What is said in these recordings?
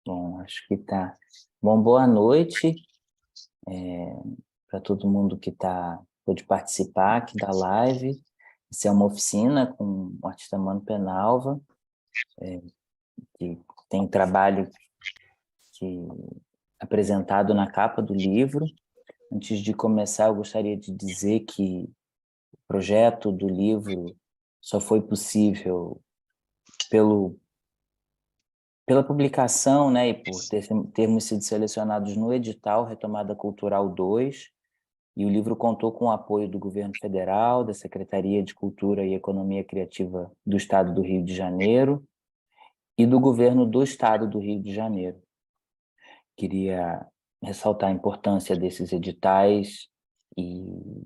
Bom, acho que tá. Bom, boa noite para todo mundo que pôde participar aqui da live. Isso é uma oficina com o artista Mano Penalva, que tem trabalho que, apresentado na capa do livro. Antes de começar, eu gostaria de dizer que o projeto do livro só foi possível pelo, pela publicação, né, e por termos sido selecionados no edital Retomada Cultural 2. E o livro contou com o apoio do governo federal, da Secretaria de Cultura e Economia Criativa do Estado do Rio de Janeiro e do governo do Estado do Rio de Janeiro. Queria ressaltar a importância desses editais e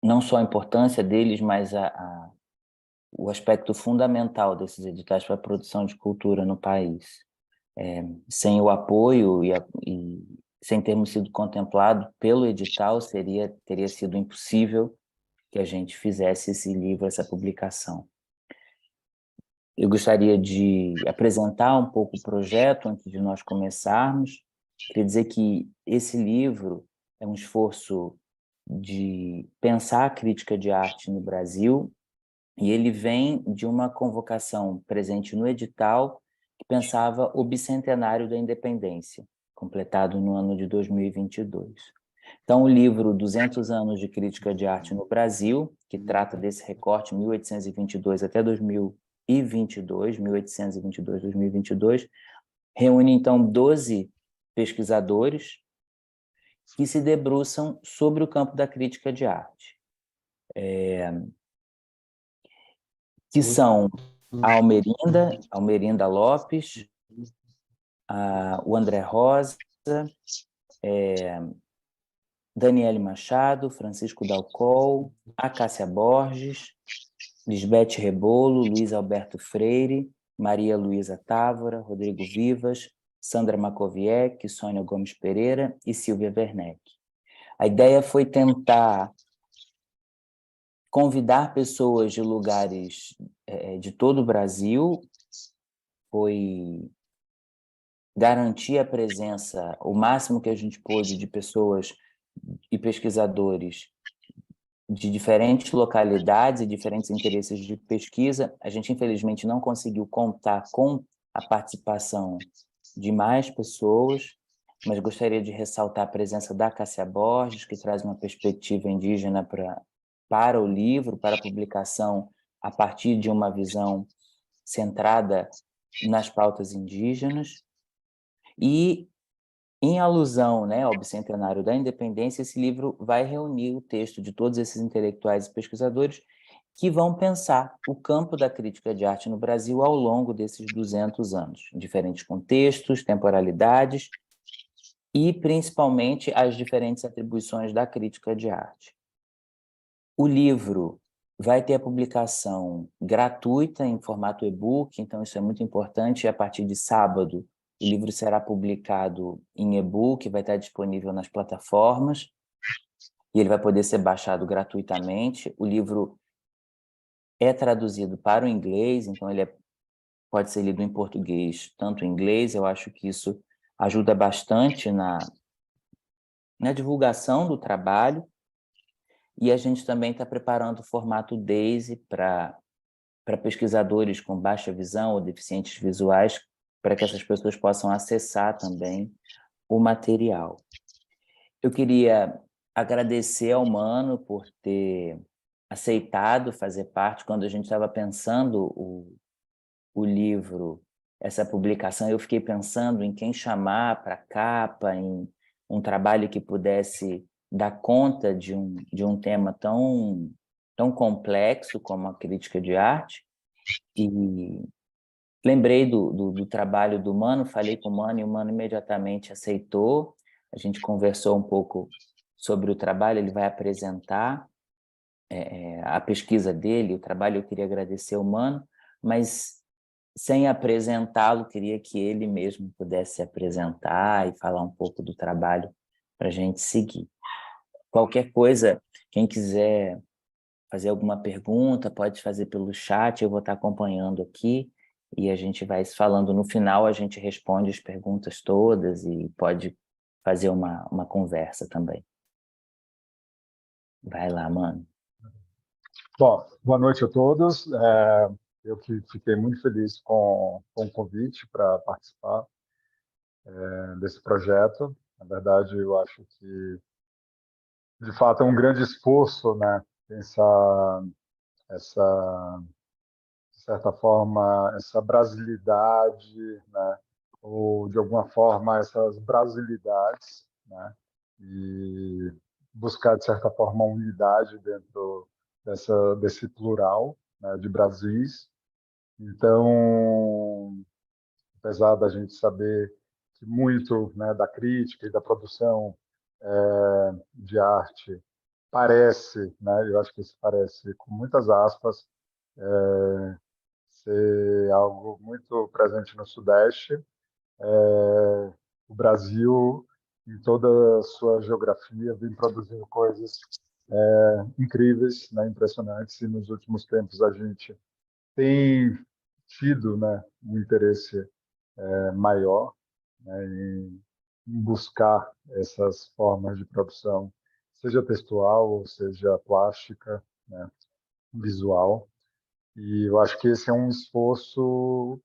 não só a importância deles, mas o aspecto fundamental desses editais para a produção de cultura no país. Sem o apoio e sem termos sido contemplados pelo edital, teria sido impossível que a gente fizesse esse livro, essa publicação. Eu gostaria de apresentar um pouco o projeto antes de nós começarmos. Queria dizer que esse livro é um esforço de pensar a crítica de arte no Brasil, e ele vem de uma convocação presente no edital que pensava o bicentenário da independência, completado no ano de 2022. Então, o livro 200 anos de crítica de arte no Brasil, que trata desse recorte 1822 até 2022, 1822, 2022, reúne, então, 12 pesquisadores que se debruçam sobre o campo da crítica de arte, que são a Almerinda Lopes, o André Rosa, Daniele Machado, Francisco Dalcol, a Cássia Borges, Lisbeth Rebolo, Luiz Alberto Freire, Maria Luísa Távora, Rodrigo Vivas, Sandra Makowiecki, Sônia Gomes Pereira e Silvia Werneck. A ideia foi tentar convidar pessoas de lugares de todo o Brasil, foi garantir a presença, o máximo que a gente pôde, de pessoas e pesquisadores de diferentes localidades e diferentes interesses de pesquisa. A gente, infelizmente, não conseguiu contar com a participação de mais pessoas, mas gostaria de ressaltar a presença da Cássia Borges, que traz uma perspectiva indígena para o livro, para a publicação, a partir de uma visão centrada nas pautas indígenas. E, em alusão, né, ao bicentenário da independência, esse livro vai reunir o texto de todos esses intelectuais e pesquisadores que vão pensar o campo da crítica de arte no Brasil ao longo desses 200 anos, em diferentes contextos, temporalidades e, principalmente, as diferentes atribuições da crítica de arte. O livro vai ter a publicação gratuita em formato e-book, então isso é muito importante, e a partir de sábado o livro será publicado em e-book, vai estar disponível nas plataformas, e ele vai poder ser baixado gratuitamente. O livro é traduzido para o inglês, então pode ser lido em português, tanto em inglês. Eu acho que isso ajuda bastante na divulgação do trabalho, e a gente também está preparando o formato DAISY para pesquisadores com baixa visão ou deficientes visuais, para que essas pessoas possam acessar também o material. Eu queria agradecer ao Mano por ter aceitado fazer parte. Quando a gente estava pensando o livro, essa publicação, eu fiquei pensando em quem chamar para a capa, em um trabalho que pudesse dar conta de um tema tão complexo como a crítica de arte. E lembrei do trabalho do Mano, falei com o Mano, e o Mano imediatamente aceitou. A gente conversou um pouco sobre o trabalho, ele vai apresentar a pesquisa dele, o trabalho. Eu queria agradecer ao Mano, mas sem apresentá-lo, queria que ele mesmo pudesse se apresentar e falar um pouco do trabalho para a gente seguir. Qualquer coisa, quem quiser fazer alguma pergunta, pode fazer pelo chat, eu vou estar acompanhando aqui, e a gente vai se falando. No final, a gente responde as perguntas todas e pode fazer uma conversa também. Vai lá, mano. Bom, boa noite a todos. Eu que fiquei muito feliz com o convite para participar desse projeto. Na verdade, eu acho que, de fato, é um grande esforço, né, pensar essa, de certa forma, essa brasilidade, né, ou, de alguma forma, essas brasilidades, né, e buscar, de certa forma, uma unidade dentro desse plural, né, de Brasis. Então, apesar da gente saber que muito, né, da crítica e da produção de arte parece, né, eu acho que isso parece, com muitas aspas, ser algo muito presente no Sudeste, o Brasil, em toda a sua geografia, vem produzindo coisas incríveis, né, impressionantes, e nos últimos tempos a gente tem tido, né, um interesse maior, né, em buscar essas formas de produção, seja textual ou seja plástica, né, visual. E eu acho que esse é um esforço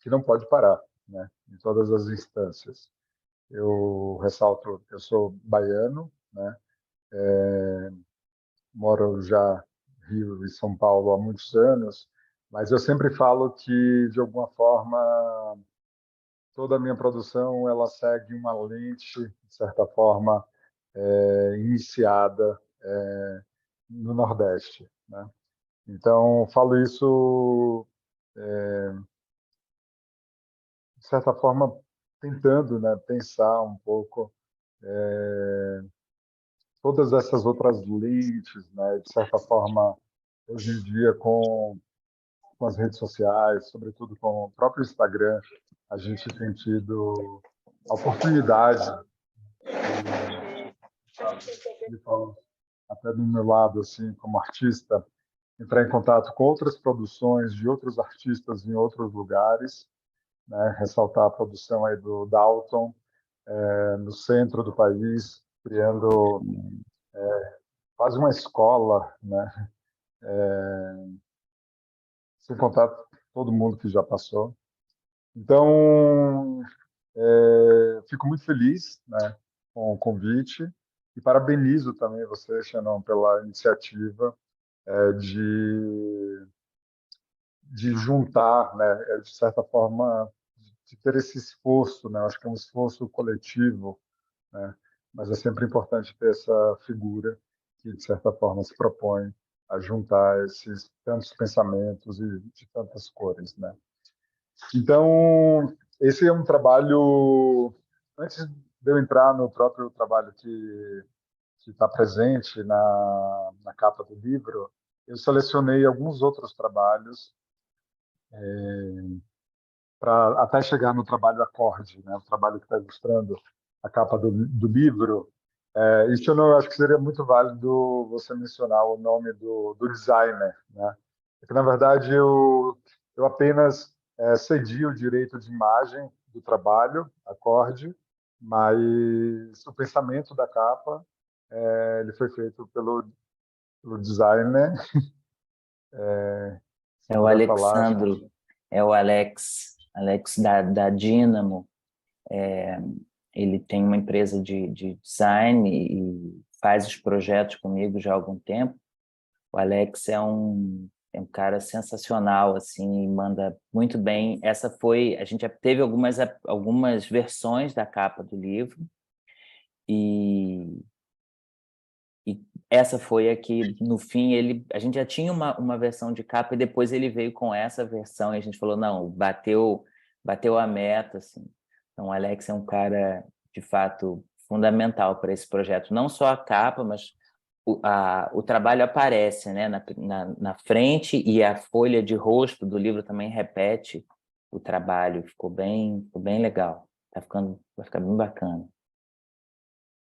que não pode parar, né, em todas as instâncias. Eu ressalto, eu sou baiano, né, moro já em Rio e São Paulo há muitos anos, mas eu sempre falo que, de alguma forma, toda a minha produção ela segue uma lente, de certa forma, iniciada no Nordeste, né? Então, falo isso, de certa forma, tentando, né, pensar um pouco todas essas outras lentes, né, de certa forma, hoje em dia, com as redes sociais, sobretudo com o próprio Instagram, a gente tem tido a oportunidade de falar até do meu lado, assim, como artista, entrar em contato com outras produções de outros artistas em outros lugares, né? Ressaltar a produção aí do Dalton, no centro do país, criando quase uma escola, né? Sem contar todo mundo que já passou. Então, fico muito feliz, né, com o convite e parabenizo também você, Xenon, pela iniciativa de juntar, né, de certa forma, de ter esse esforço, né, acho que é um esforço coletivo, né, mas é sempre importante ter essa figura que, de certa forma, se propõe a juntar esses tantos pensamentos e de tantas cores, né. Então, esse é um trabalho, antes de eu entrar no próprio trabalho que está presente na capa do livro, eu selecionei alguns outros trabalhos para até chegar no trabalho Acorde, né? O trabalho que está ilustrando a capa do livro. Isso eu não acho que seria muito válido você mencionar o nome do designer, né? Porque, na verdade, eu apenas cedi o direito de imagem do trabalho Acorde, mas o pensamento da capa ele foi feito pelo designer. Se É o puder falar, acho que... Alexandro, é o Alex da Dynamo. Ele tem uma empresa de design e faz os projetos comigo já há algum tempo. O Alex é um cara sensacional, assim, manda muito bem. A gente já teve algumas versões da capa do livro, e, e essa foi a que, no fim, a gente já tinha uma versão de capa e depois ele veio com essa versão e a gente falou, não, bateu a meta, assim. Então, o Alex é um cara, de fato, fundamental para esse projeto. Não só a capa, mas o trabalho aparece, né, na frente, e a folha de rosto do livro também repete o trabalho. Ficou bem legal. Vai ficar bem bacana.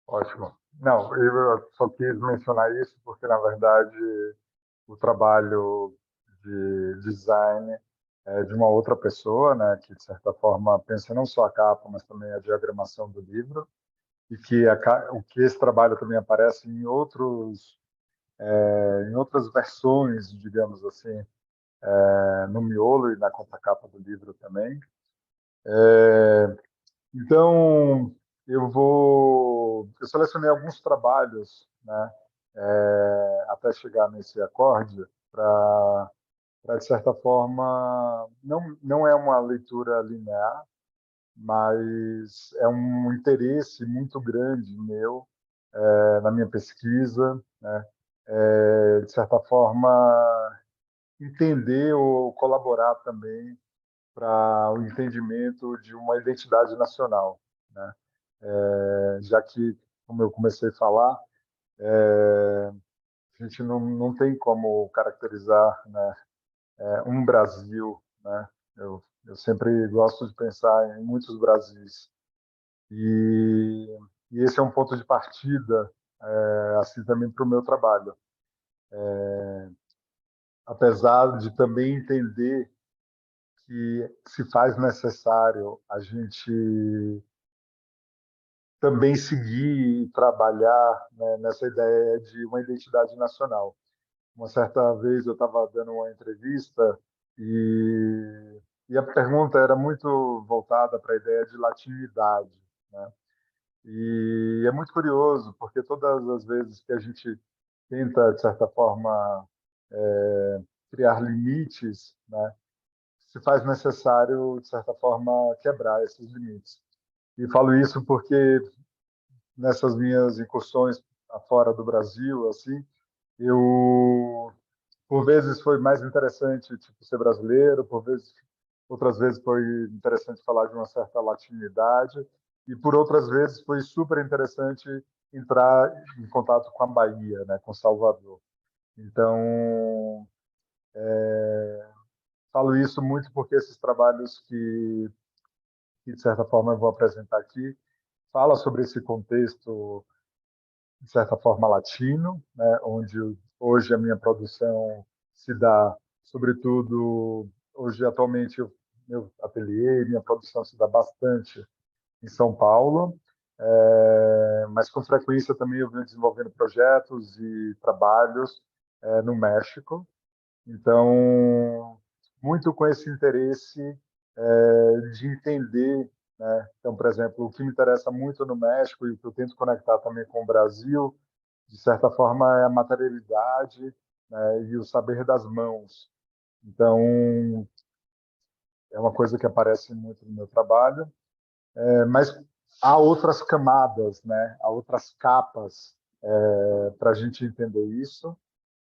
Ótimo. Não, eu só quis mencionar isso porque, na verdade, o trabalho de design de uma outra pessoa, né, que, de certa forma, pensa não só a capa, mas também a diagramação do livro, e que o que esse trabalho também aparece em outras versões, digamos assim, no miolo e na contracapa do livro também. Então, eu selecionei alguns trabalhos, né, até chegar nesse acorde, para, de certa forma, não é uma leitura linear, mas é um interesse muito grande meu na minha pesquisa, né, de certa forma, entender ou colaborar também para o entendimento de uma identidade nacional, né? Já que, como eu comecei a falar, a gente não tem como caracterizar, né, um Brasil, né? Eu sempre gosto de pensar em muitos Brasis e, esse é um ponto de partida, assim também para o meu trabalho, apesar de também entender que se faz necessário a gente também seguir e trabalhar, né, nessa ideia de uma identidade nacional. Uma certa vez eu estava dando uma entrevista e a pergunta era muito voltada para a ideia de latinidade, né? E é muito curioso, porque todas as vezes que a gente tenta, de certa forma, criar limites, né, se faz necessário, de certa forma, quebrar esses limites. E falo isso porque nessas minhas incursões fora do Brasil, assim, eu por vezes foi mais interessante tipo ser brasileiro, por vezes outras vezes foi interessante falar de uma certa latinidade e por outras vezes foi super interessante entrar em contato com a Bahia, né, com Salvador. Então, falo isso muito porque esses trabalhos que de certa forma eu vou apresentar aqui fala sobre esse contexto de certa forma latino, né, onde hoje a minha produção se dá, sobretudo hoje atualmente meu ateliê, minha produção se dá bastante em São Paulo, mas com frequência também eu venho desenvolvendo projetos e trabalhos no México. Então, muito com esse interesse de entender, né? Então, por exemplo, o que me interessa muito no México e o que eu tento conectar também com o Brasil, de certa forma, é a materialidade, né, e o saber das mãos. Então, é uma coisa que aparece muito no meu trabalho, mas há outras camadas, né? Há outras capas para a gente entender isso.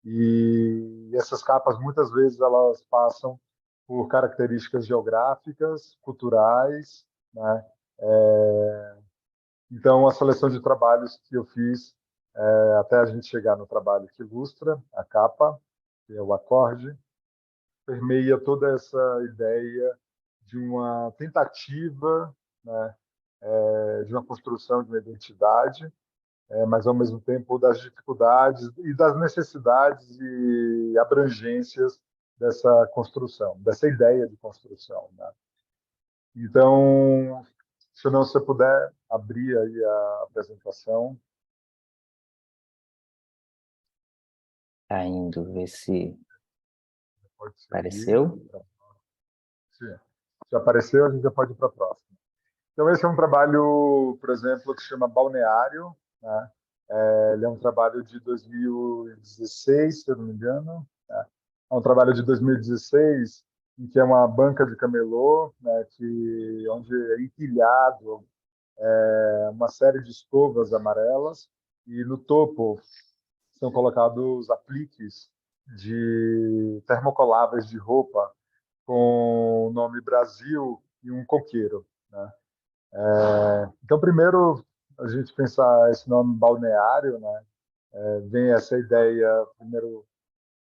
E essas capas, muitas vezes, elas passam por características geográficas, culturais, né? Então, a seleção de trabalhos que eu fiz, até a gente chegar no trabalho que ilustra a capa, que é o acorde, permeia toda essa ideia de uma tentativa, né, de uma construção de uma identidade, mas ao mesmo tempo das dificuldades e das necessidades e abrangências dessa construção, dessa ideia de construção, né? Então, se não você puder abrir aí a apresentação. Tá indo ver se Pode seguir. apareceu. Se apareceu, a gente já pode ir para a próxima. Então, esse é um trabalho, por exemplo, que se chama Balneário, né? Ele é um trabalho de 2016, se eu não me engano. Né? É um trabalho de 2016 em que é uma banca de camelô, né, onde é empilhado uma série de escovas amarelas e no topo são colocados apliques de termocoláveis de roupa com o nome Brasil e um coqueiro, né? Então, primeiro, a gente pensar esse nome balneário, né? Vem essa ideia, primeiro,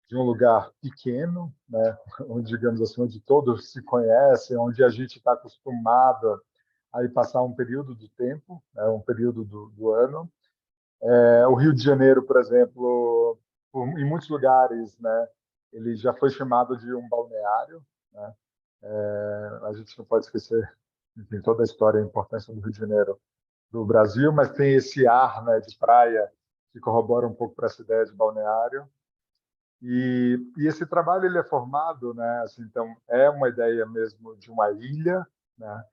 de um lugar pequeno, né? Onde, digamos assim, onde todos se conhecem, onde a gente está acostumado a ir passar um período do tempo, né? Um período do ano. O Rio de Janeiro, por exemplo, em muitos lugares, né? ele já foi chamado de um balneário, né? A gente não pode esquecer, enfim, toda a história e a importância do Rio de Janeiro do Brasil, mas tem esse ar, né, de praia que corrobora um pouco para essa ideia de balneário. E esse trabalho ele é formado, né, assim, então é uma ideia mesmo de uma ilha, né,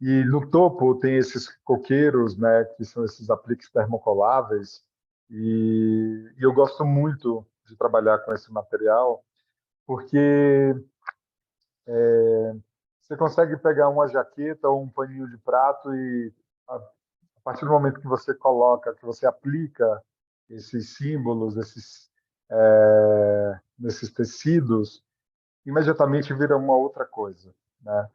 e no topo tem esses coqueiros, né, que são esses apliques termocoláveis, e eu gosto muito de trabalhar com esse material, porque você consegue pegar uma jaqueta ou um paninho de prato e a partir do momento que você coloca, que você aplica esses símbolos, nesses tecidos, imediatamente vira uma outra coisa, né?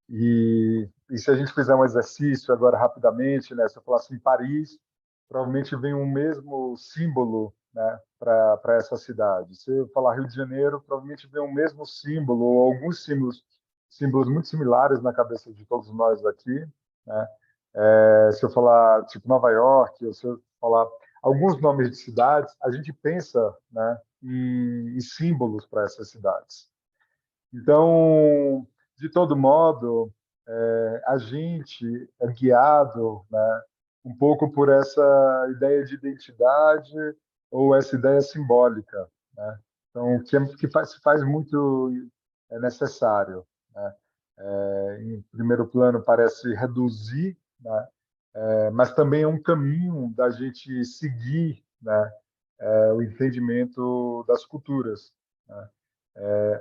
E se a gente fizer um exercício agora rapidamente, né? Se eu falar assim, Paris, provavelmente vem um mesmo símbolo, né? Para essa cidade. Se eu falar Rio de Janeiro, provavelmente vem o mesmo símbolo ou alguns símbolos muito similares na cabeça de todos nós aqui, né? Se eu falar tipo Nova York, ou se eu falar alguns nomes de cidades, a gente pensa, né? Em símbolos para essas cidades. Então, de todo modo, a gente é guiado, né, um pouco por essa ideia de identidade ou essa ideia simbólica, né? Então, se faz muito necessário, né? Em primeiro plano, parece reduzir, né? Mas também é um caminho da gente seguir, né, o entendimento das culturas, né?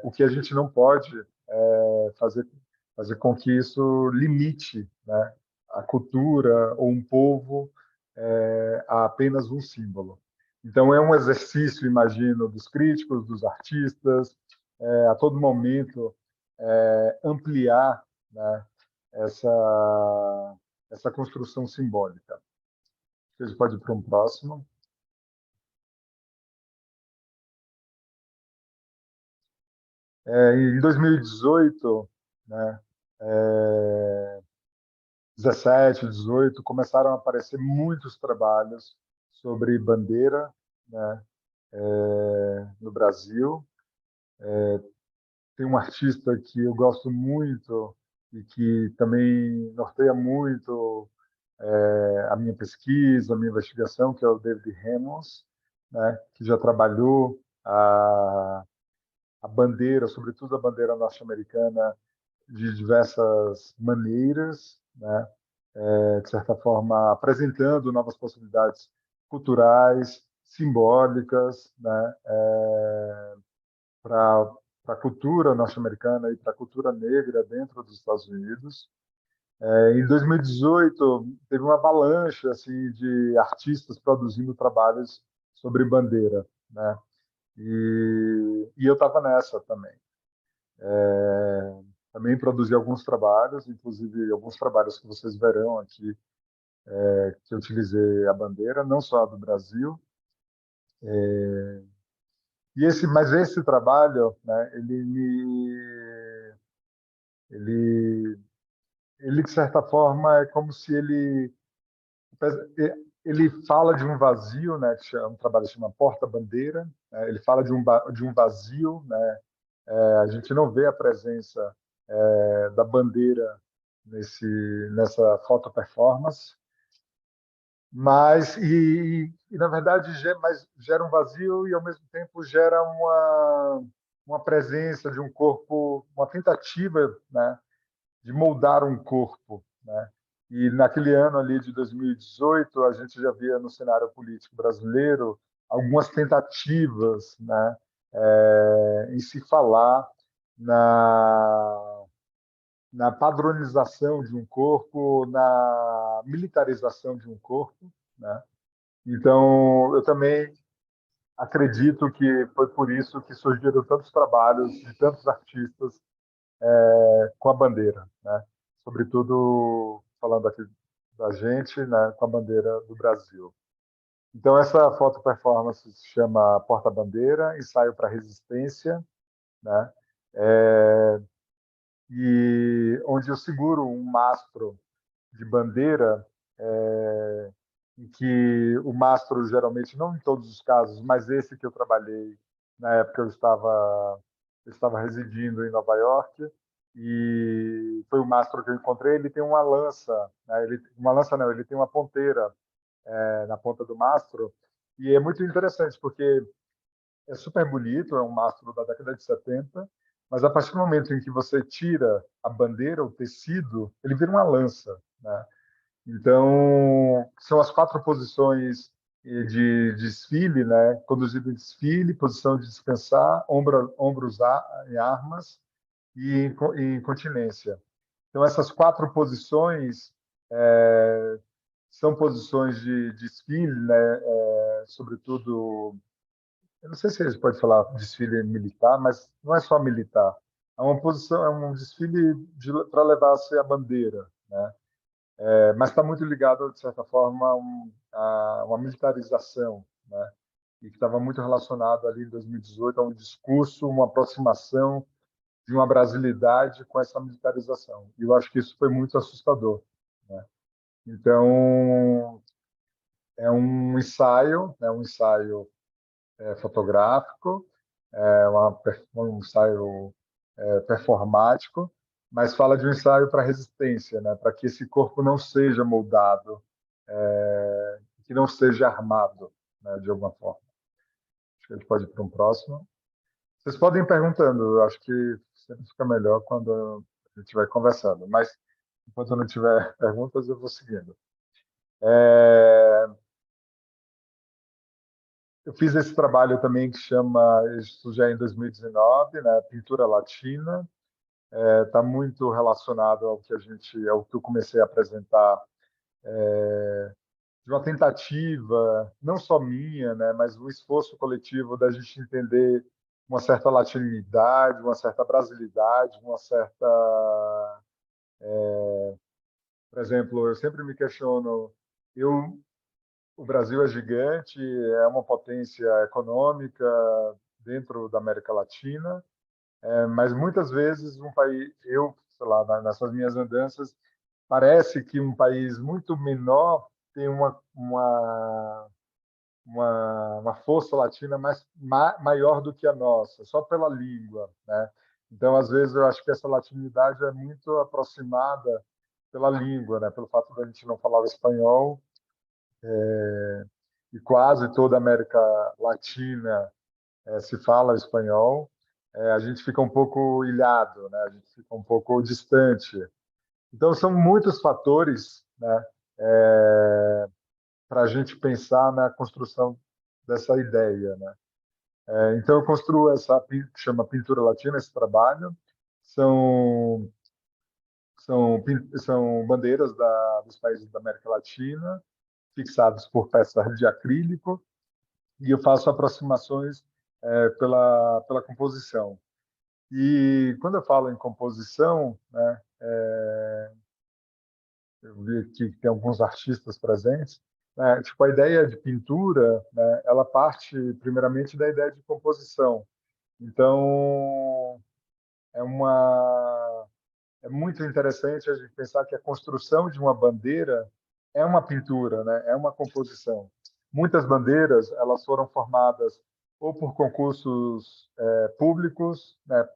O que a gente não pode fazer, fazer com que isso limite, né, a cultura ou um povo a apenas um símbolo. Então, é um exercício, imagino, dos críticos, dos artistas, a todo momento ampliar, né, essa construção simbólica. Você pode ir para um próximo. Em 2018, né, 17, 18, começaram a aparecer muitos trabalhos sobre bandeira, né, no Brasil. Tem um artista que eu gosto muito e que também norteia muito a minha pesquisa, a minha investigação, que é o David Hemmons, né, que já trabalhou a bandeira, sobretudo a bandeira norte-americana, de diversas maneiras, né, de certa forma, apresentando novas possibilidades culturais, simbólicas, né, para a cultura norte-americana e para a cultura negra dentro dos Estados Unidos. Em 2018, teve uma avalanche assim, de artistas produzindo trabalhos sobre bandeira, né? E eu estava nessa também. Também produzi alguns trabalhos, inclusive alguns trabalhos que vocês verão aqui, que eu utilizei a bandeira, não só a do Brasil. Mas esse trabalho, né, ele, ele de certa forma é como se ele fala de um vazio, né, que um trabalho que chama Porta-Bandeira, né, ele fala de um vazio, né, a gente não vê a presença da bandeira nessa foto performance, mas na verdade gera um vazio e ao mesmo tempo gera uma presença de um corpo, uma tentativa, né, de moldar um corpo, né? E naquele ano ali de 2018 a gente já via no cenário político brasileiro algumas tentativas, né, em se falar na na padronização de um corpo, na militarização de um corpo, né? Então, eu também acredito que foi por isso que surgiram tantos trabalhos de tantos artistas com a bandeira, né? Sobretudo falando aqui da gente, né, com a bandeira do Brasil. Então, essa foto performance se chama Porta-Bandeira, ensaio para resistência, né? E onde eu seguro um mastro de bandeira em que o mastro, geralmente, não em todos os casos, mas esse que eu trabalhei, na época eu estava residindo em Nova York, e foi o mastro que eu encontrei, ele tem uma lança, né? Uma lança não, ele tem uma ponteira na ponta do mastro, e é muito interessante, porque é super bonito, é um mastro da década de 70, mas a partir do momento em que você tira a bandeira, o tecido, ele vira uma lança, né? Então, são as 4 posições de desfile, né? Conduzido em desfile, posição de descansar, ombros em armas e em continência. Então, essas 4 posições são posições de desfile, né? Sobretudo, eu não sei se a gente pode falar desfile militar, mas não é só militar. É uma posição, é um desfile para levar-se a bandeira, né? Mas está muito ligado, de certa forma, a uma militarização, né? E que estava muito relacionado ali em 2018 a um discurso, uma aproximação de uma brasilidade com essa militarização. E eu acho que isso foi muito assustador, né? Então, é um ensaio fotográfico, um ensaio performático, mas fala de um ensaio para resistência, né? Para que esse corpo não seja moldado, que não seja armado, né? De alguma forma. Acho que a gente pode ir para um próximo. Vocês podem ir perguntando, eu acho que sempre fica melhor quando a gente vai conversando, mas enquanto não tiver perguntas, eu vou seguindo. Eu fiz esse trabalho também que chama, isso já em 2019, né? Pintura Latina. Está muito relacionado ao que eu comecei a apresentar, de uma tentativa, não só minha, né, mas um esforço coletivo da gente entender uma certa latinidade, uma certa brasilidade, uma certa, por exemplo, eu sempre me questiono, eu, o Brasil é gigante, é uma potência econômica dentro da América Latina, mas muitas vezes um país, eu, sei lá, nessas minhas andanças, parece que um país muito menor tem uma força latina maior do que a nossa, só pela língua, né? Então, às vezes, eu acho que essa latinidade é muito aproximada pela língua, né? Pelo fato da gente não falar o espanhol, e quase toda a América Latina se fala espanhol, a gente fica um pouco ilhado, né? A gente fica um pouco distante. Então, são muitos fatores, né, para a gente pensar na construção dessa ideia, né? Então, eu construo essa que chama Pintura Latina, esse trabalho. São, são bandeiras dos países da América Latina, fixadas por peças de acrílico, e eu faço aproximações pela composição. E quando eu falo em composição, né, eu vi aqui que tem alguns artistas presentes, né, tipo, a ideia de pintura, né, ela parte primeiramente da ideia de composição. Então, é uma é muito interessante a gente pensar que a construção de uma bandeira é uma pintura, né? É uma composição. Muitas bandeiras elas foram formadas ou por concursos públicos, né?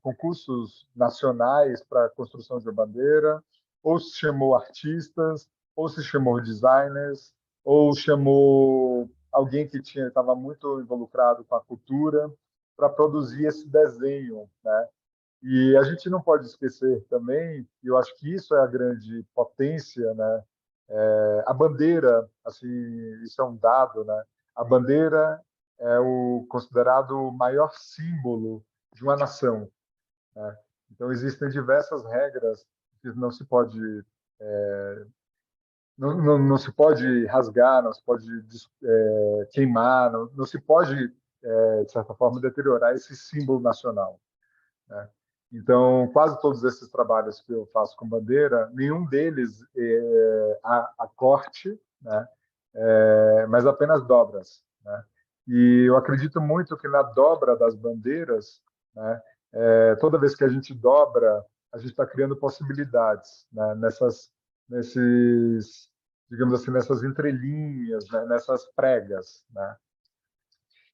Concursos nacionais para a construção de uma bandeira, ou se chamou artistas, ou se chamou designers, ou chamou alguém que estava muito involucrado com a cultura para produzir esse desenho, né? E a gente não pode esquecer também, e eu acho que isso é a grande potência, né? A bandeira, assim, isso é um dado, né? A bandeira é o considerado maior símbolo de uma nação, né? Então existem diversas regras que não se pode não se pode rasgar, não se pode queimar, não se pode de certa forma deteriorar esse símbolo nacional, né? Então, quase todos esses trabalhos que eu faço com bandeira, nenhum deles a corte, né? Mas apenas dobras, né? E eu acredito muito que na dobra das bandeiras, né? Toda vez que a gente dobra, a gente está criando possibilidades, né? Nesses digamos assim, nessas entrelinhas, né, nessas pregas, né?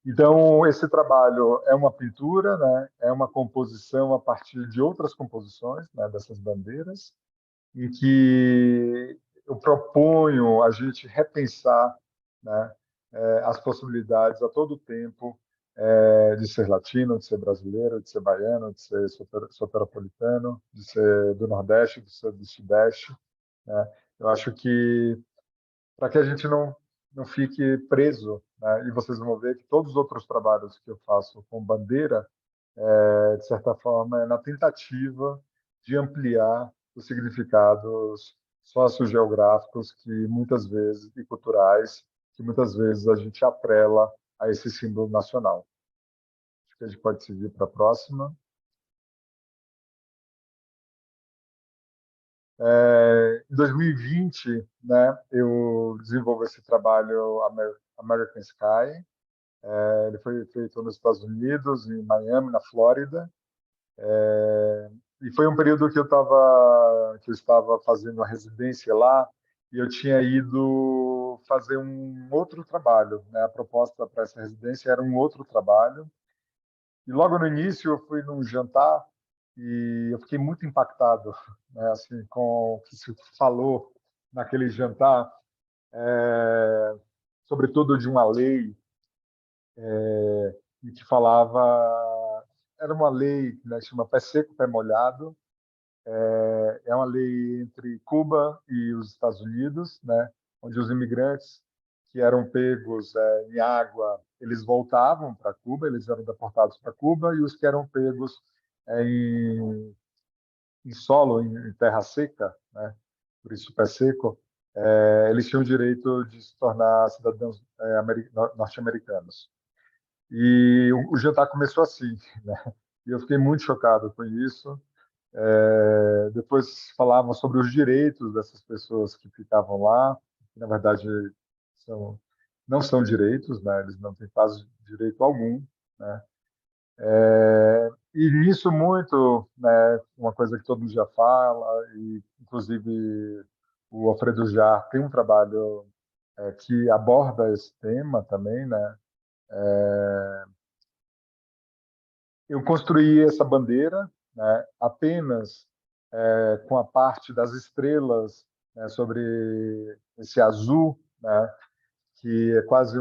Então, esse trabalho é uma pintura, né? É uma composição a partir de outras composições, né, dessas bandeiras, em que eu proponho a gente repensar, né, as possibilidades a todo tempo de ser latino, de ser brasileiro, de ser baiano, de ser soteropolitano, de ser do Nordeste, de ser do Sudeste, né? Eu acho que para que a gente não fique preso, né? E vocês vão ver que todos os outros trabalhos que eu faço com bandeira, de certa forma, é na tentativa de ampliar os significados sociogeográficos que muitas vezes e culturais que muitas vezes a gente atrela a esse símbolo nacional. Acho que a gente pode seguir para a próxima. Em 2020, né, eu desenvolvo esse trabalho American Sky. Ele foi feito nos Estados Unidos, em Miami, na Flórida. E foi um período que eu estava fazendo a residência lá e eu tinha ido fazer um outro trabalho, né? A proposta para essa residência era um outro trabalho. E logo no início eu fui num jantar e eu fiquei muito impactado, né, assim, com o que se falou naquele jantar, sobretudo de uma lei e que falava, era uma lei, né, que chama Pé Seco, Pé Molhado. É uma lei entre Cuba e os Estados Unidos, né, onde os imigrantes que eram pegos em água, eles voltavam para Cuba, eles eram deportados para Cuba, e os que eram pegos em solo, em terra seca, né, por isso pé seco, eles tinham o direito de se tornar cidadãos norte-americanos. E o jantar começou assim, né? E eu fiquei muito chocado com isso. Depois falavam sobre os direitos dessas pessoas que ficavam lá, que na verdade são, não são direitos, né? Eles não têm quase direito algum, né? E nisso muito, né, uma coisa que todo mundo já fala, e inclusive o Alfredo Jarr tem um trabalho que aborda esse tema também, né? Eu construí essa bandeira, né, apenas com a parte das estrelas, né, sobre esse azul, né, que é quase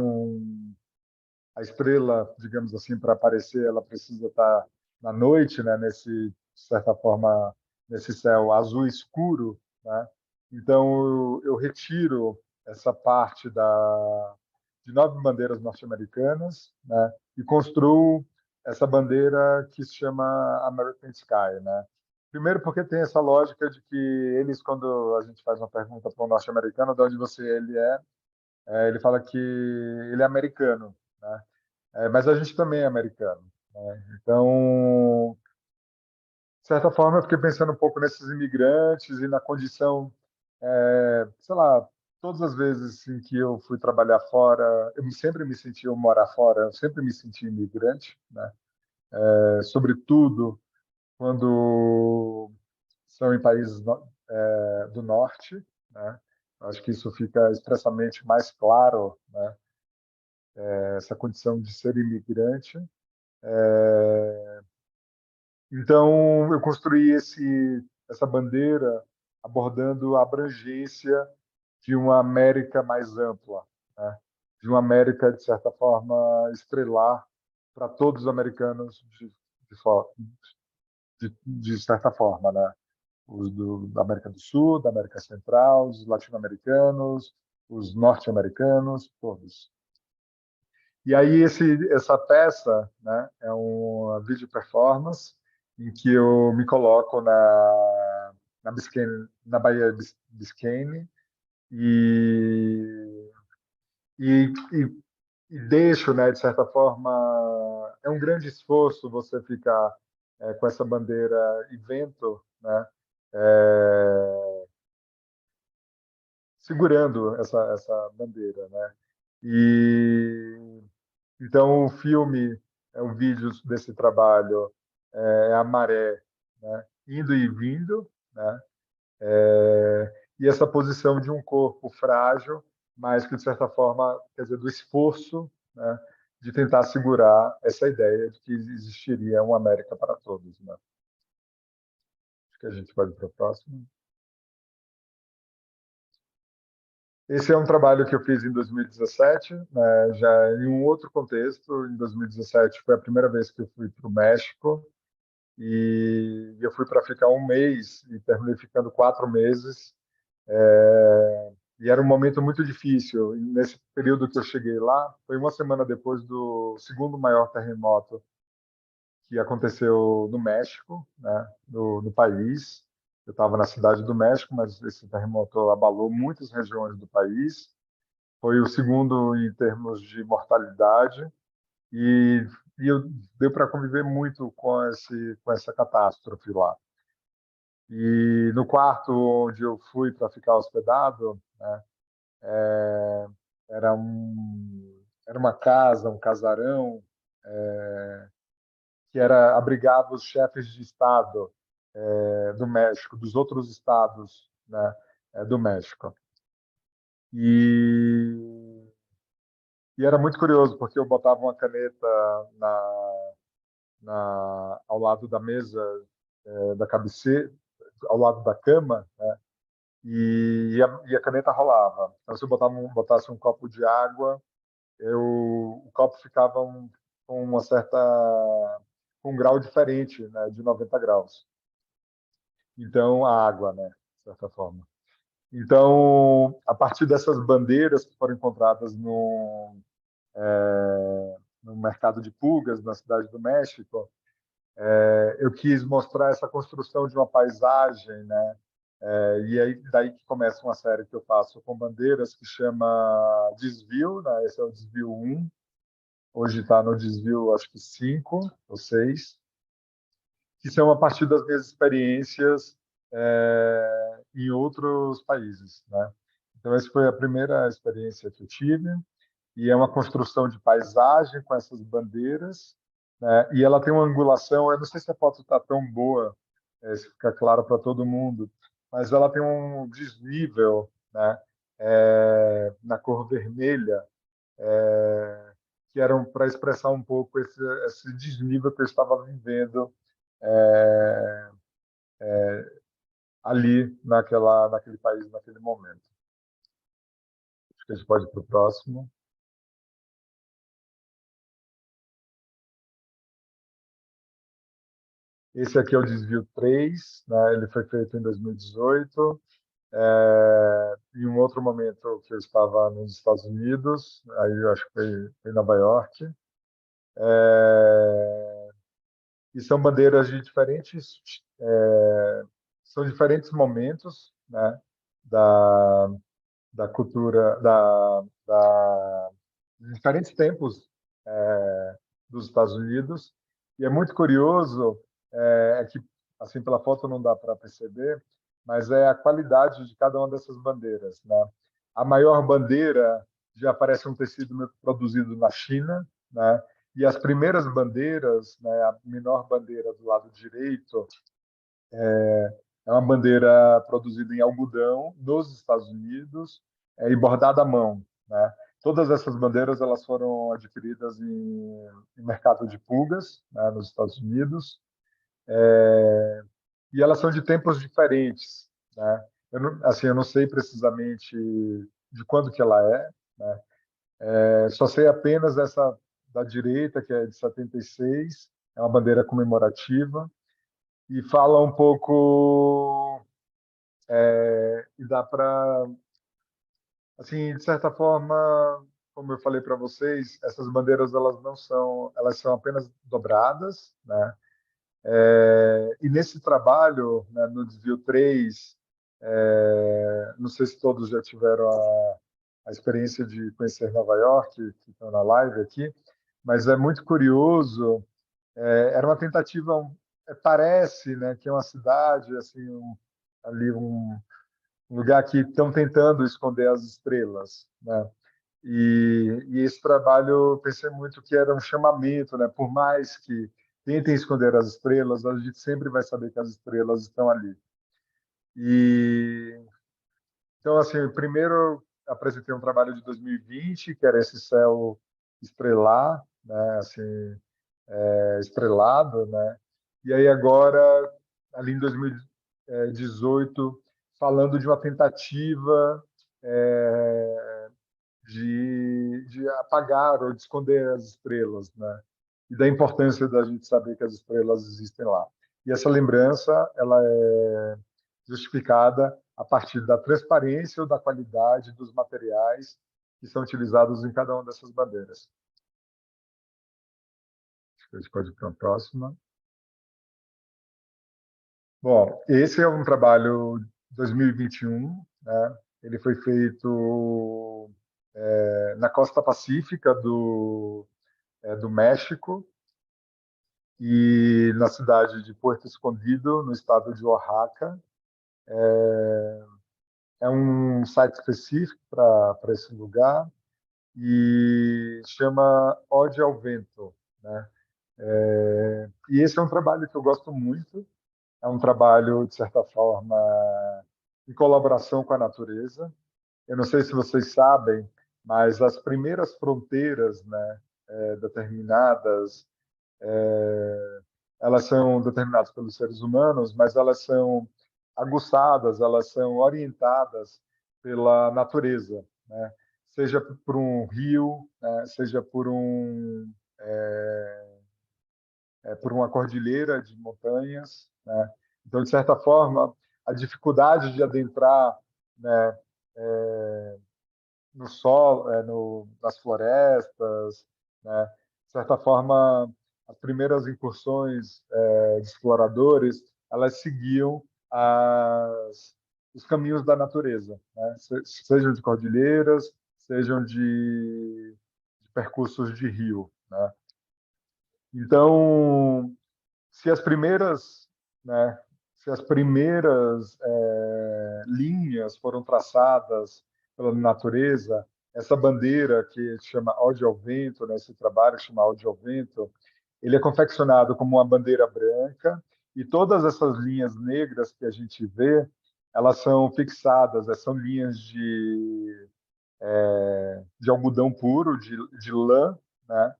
a estrela, digamos assim, para aparecer, ela precisa estar na noite, né, de certa forma, nesse céu azul escuro, né? Então eu retiro essa parte de 9 bandeiras norte-americanas, né, e construo essa bandeira que se chama American Sky, né? Primeiro porque tem essa lógica de que eles, quando a gente faz uma pergunta para um norte-americano, de onde ele ele fala que ele é americano, né? Mas a gente também é americano, né? Então, de certa forma, eu fiquei pensando um pouco nesses imigrantes e na condição, sei lá, todas as vezes em que eu fui trabalhar fora, eu sempre me senti, eu morar fora, eu sempre me senti imigrante, né? Sobretudo quando são em países do norte, né? Acho que isso fica expressamente mais claro, né? Essa condição de ser imigrante. Então, eu construí essa bandeira abordando a abrangência de uma América mais ampla, né? De uma América, de certa forma, estrelar para todos os americanos de certa forma, né? Da América do Sul, da América Central, os latino-americanos, os norte-americanos, todos. E aí essa peça, né, é uma video performance em que eu me coloco na Baía Biscayne e, e, e, e deixo, né, de certa forma, é um grande esforço você ficar com essa bandeira e vento, né, segurando essa bandeira, né? E então, o filme, o vídeo desse trabalho é a maré, né, indo e vindo, né? e essa posição de um corpo frágil, mas que, de certa forma, quer dizer, do esforço, né, de tentar segurar essa ideia de que existiria uma América para todos. Né? Acho que a gente pode ir para o próximo. Esse é um trabalho que eu fiz em 2017, né, já em um outro contexto. Em 2017 foi a primeira vez que eu fui para o México, e eu fui para ficar um mês e terminei ficando 4 meses. E era um momento muito difícil. E nesse período que eu cheguei lá, foi uma semana depois do segundo maior terremoto que aconteceu no México, né, no país. Eu estava na cidade do México, mas esse terremoto abalou muitas regiões do país. Foi o segundo em termos de mortalidade e, deu para conviver muito com essa catástrofe lá. E no quarto onde eu fui para ficar hospedado, né, era era uma casa, um casarão, que abrigava os chefes de estado do México, dos outros estados, né, do México. E, e era muito curioso, porque eu botava uma caneta ao lado da mesa, da cabeceira, ao lado da cama, né, e a caneta rolava. Então, se eu botasse um copo de água, o copo ficava com uma certa com um grau diferente, né, de 90 graus. Então, a água, né, de certa forma. Então, a partir dessas bandeiras que foram encontradas no mercado de pulgas, na cidade do México, eu quis mostrar essa construção de uma paisagem, né? E aí daí que começa uma série que eu faço com bandeiras que chama Desvio, né? Esse é o desvio 1. Hoje está no desvio, acho que 5 ou 6, que são a partir das minhas experiências em outros países, né? Então, essa foi a primeira experiência que eu tive, e é uma construção de paisagem com essas bandeiras, né? E ela tem uma angulação, eu não sei se a foto está tão boa, se fica claro para todo mundo, mas ela tem um desnível, né? Na cor vermelha, que eram para expressar um pouco esse desnível que eu estava vivendo é, ali naquele país, naquele momento. Acho que a gente pode ir para o próximo. Esse aqui é o desvio 3, né? Ele foi feito em 2018. Em um outro momento que eu estava nos Estados Unidos, aí eu acho que foi em Nova York. E são bandeiras de diferentes, são diferentes momentos, né? Da, da cultura, de diferentes tempos dos Estados Unidos. E é muito curioso, que, assim, pela foto não dá para perceber, mas é a qualidade de cada uma dessas bandeiras. Né? A maior bandeira já parece um tecido produzido na China, né? E as primeiras bandeiras, né, a menor bandeira do lado direito, é uma bandeira produzida em algodão nos Estados Unidos, e bordada à mão. Né? Todas essas bandeiras elas foram adquiridas em mercado de pulgas, né, nos Estados Unidos, e elas são de tempos diferentes. Né? Eu não sei precisamente de quando que ela é, né? Só sei apenas essa da direita, que é de 76, é uma bandeira comemorativa, e fala um pouco, e dá para, assim, de certa forma, como eu falei para vocês, essas bandeiras elas não são, elas são apenas dobradas, né? E nesse trabalho, né, no desvio 3, não sei se todos já tiveram a experiência de conhecer Nova York, que estão na live aqui, mas é muito curioso. Era uma tentativa, parece, né, que é uma cidade, assim, ali um lugar que estão tentando esconder as estrelas, né? E esse trabalho eu pensei muito que era um chamamento, né? Por mais que tentem esconder as estrelas, a gente sempre vai saber que as estrelas estão ali. E Então, assim, primeiro apresentei um trabalho de 2020, que era esse céu estrelar, né, assim, estrelado, né? E aí agora, ali em 2018, falando de uma tentativa de apagar ou de esconder as estrelas, né? E da importância da gente saber que as estrelas existem lá. E essa lembrança, ela é justificada a partir da transparência ou da qualidade dos materiais que são utilizados em cada uma dessas bandeiras. Acho que a gente pode ir para a próxima. Bom, esse é um trabalho de 2021, né? Ele foi feito na costa pacífica do México e na cidade de Puerto Escondido, no estado de Oaxaca. É um site específico para esse lugar e chama Ode ao Vento, né? E esse é um trabalho que eu gosto muito. É um trabalho, de certa forma, em colaboração com a natureza. Eu não sei se vocês sabem, mas as primeiras fronteiras, né, determinadas, elas são determinadas pelos seres humanos, mas elas são aguçadas, elas são orientadas pela natureza, né? Seja por um rio, né? Seja por uma cordilheira de montanhas, né? Então, de certa forma, a dificuldade de adentrar, né, no solo, nas florestas, né? De certa forma, as primeiras incursões de exploradores, elas seguiam os caminhos da natureza, né? Sejam de cordilheiras, sejam de percursos de rio, né? Então, se as primeiras, né, se as primeiras linhas foram traçadas pela natureza, essa bandeira que chama Ode ao Vento, né, esse trabalho que chama Ode ao Vento, ele é confeccionado como uma bandeira branca e todas essas linhas negras que a gente vê, elas são fixadas, são linhas de algodão puro, de lã, né?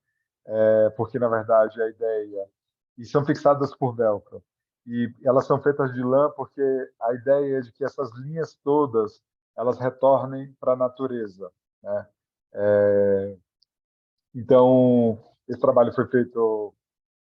Porque na verdade a ideia e são fixadas por velcro e elas são feitas de lã porque a ideia é de que essas linhas todas elas retornem para a natureza, né? Então esse trabalho foi feito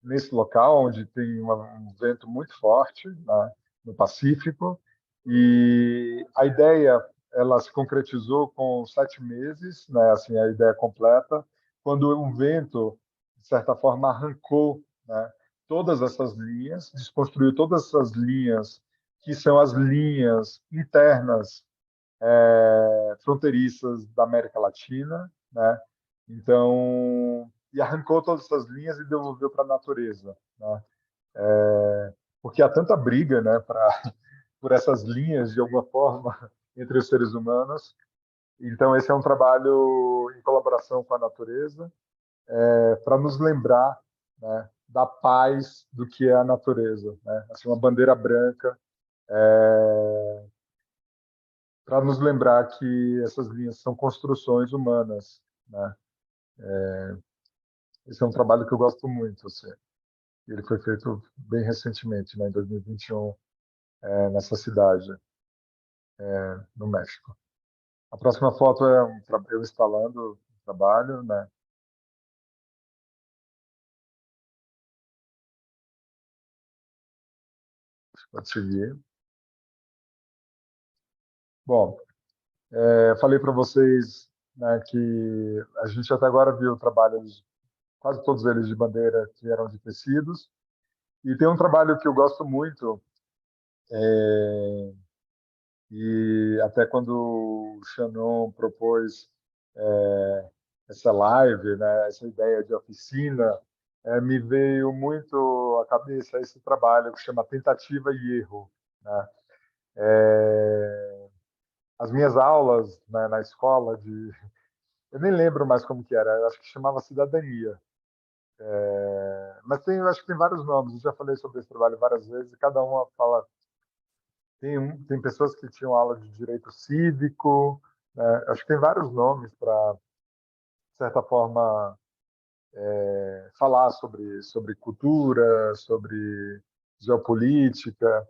nesse local onde tem um vento muito forte, né, no Pacífico, e a ideia ela se concretizou com 7 meses, né, assim a ideia completa, quando um vento de certa forma arrancou, né, todas essas linhas, desconstruiu todas essas linhas que são as linhas internas fronteiriças da América Latina, né? Então, e arrancou todas essas linhas e devolveu para a natureza, né? Porque há tanta briga, né, por essas linhas de alguma forma entre os seres humanos. Então, esse é um trabalho em colaboração com a natureza, para nos lembrar, né, da paz do que é a natureza, né? Assim, uma bandeira branca, para nos lembrar que essas linhas são construções humanas, né? Esse é um trabalho que eu gosto muito, assim. Ele foi feito bem recentemente, né, em 2021, nessa cidade, no México. A próxima foto é eu instalando o trabalho, né? Pode seguir. Bom, falei para vocês, né, que a gente até agora viu trabalhos, quase todos eles de bandeira, que eram de tecidos. E tem um trabalho que eu gosto muito, e até quando o Shannon propôs essa live, né, essa ideia de oficina, me veio muito à cabeça esse trabalho que chama Tentativa e Erro, né? As minhas aulas, né, na escola eu nem lembro mais como que era, eu acho que chamava Cidadania. Mas eu acho que tem vários nomes, eu já falei sobre esse trabalho várias vezes e cada uma fala tem pessoas que tinham aula de direito cívico, né? Acho que tem vários nomes para, de certa forma, falar sobre cultura, sobre geopolítica.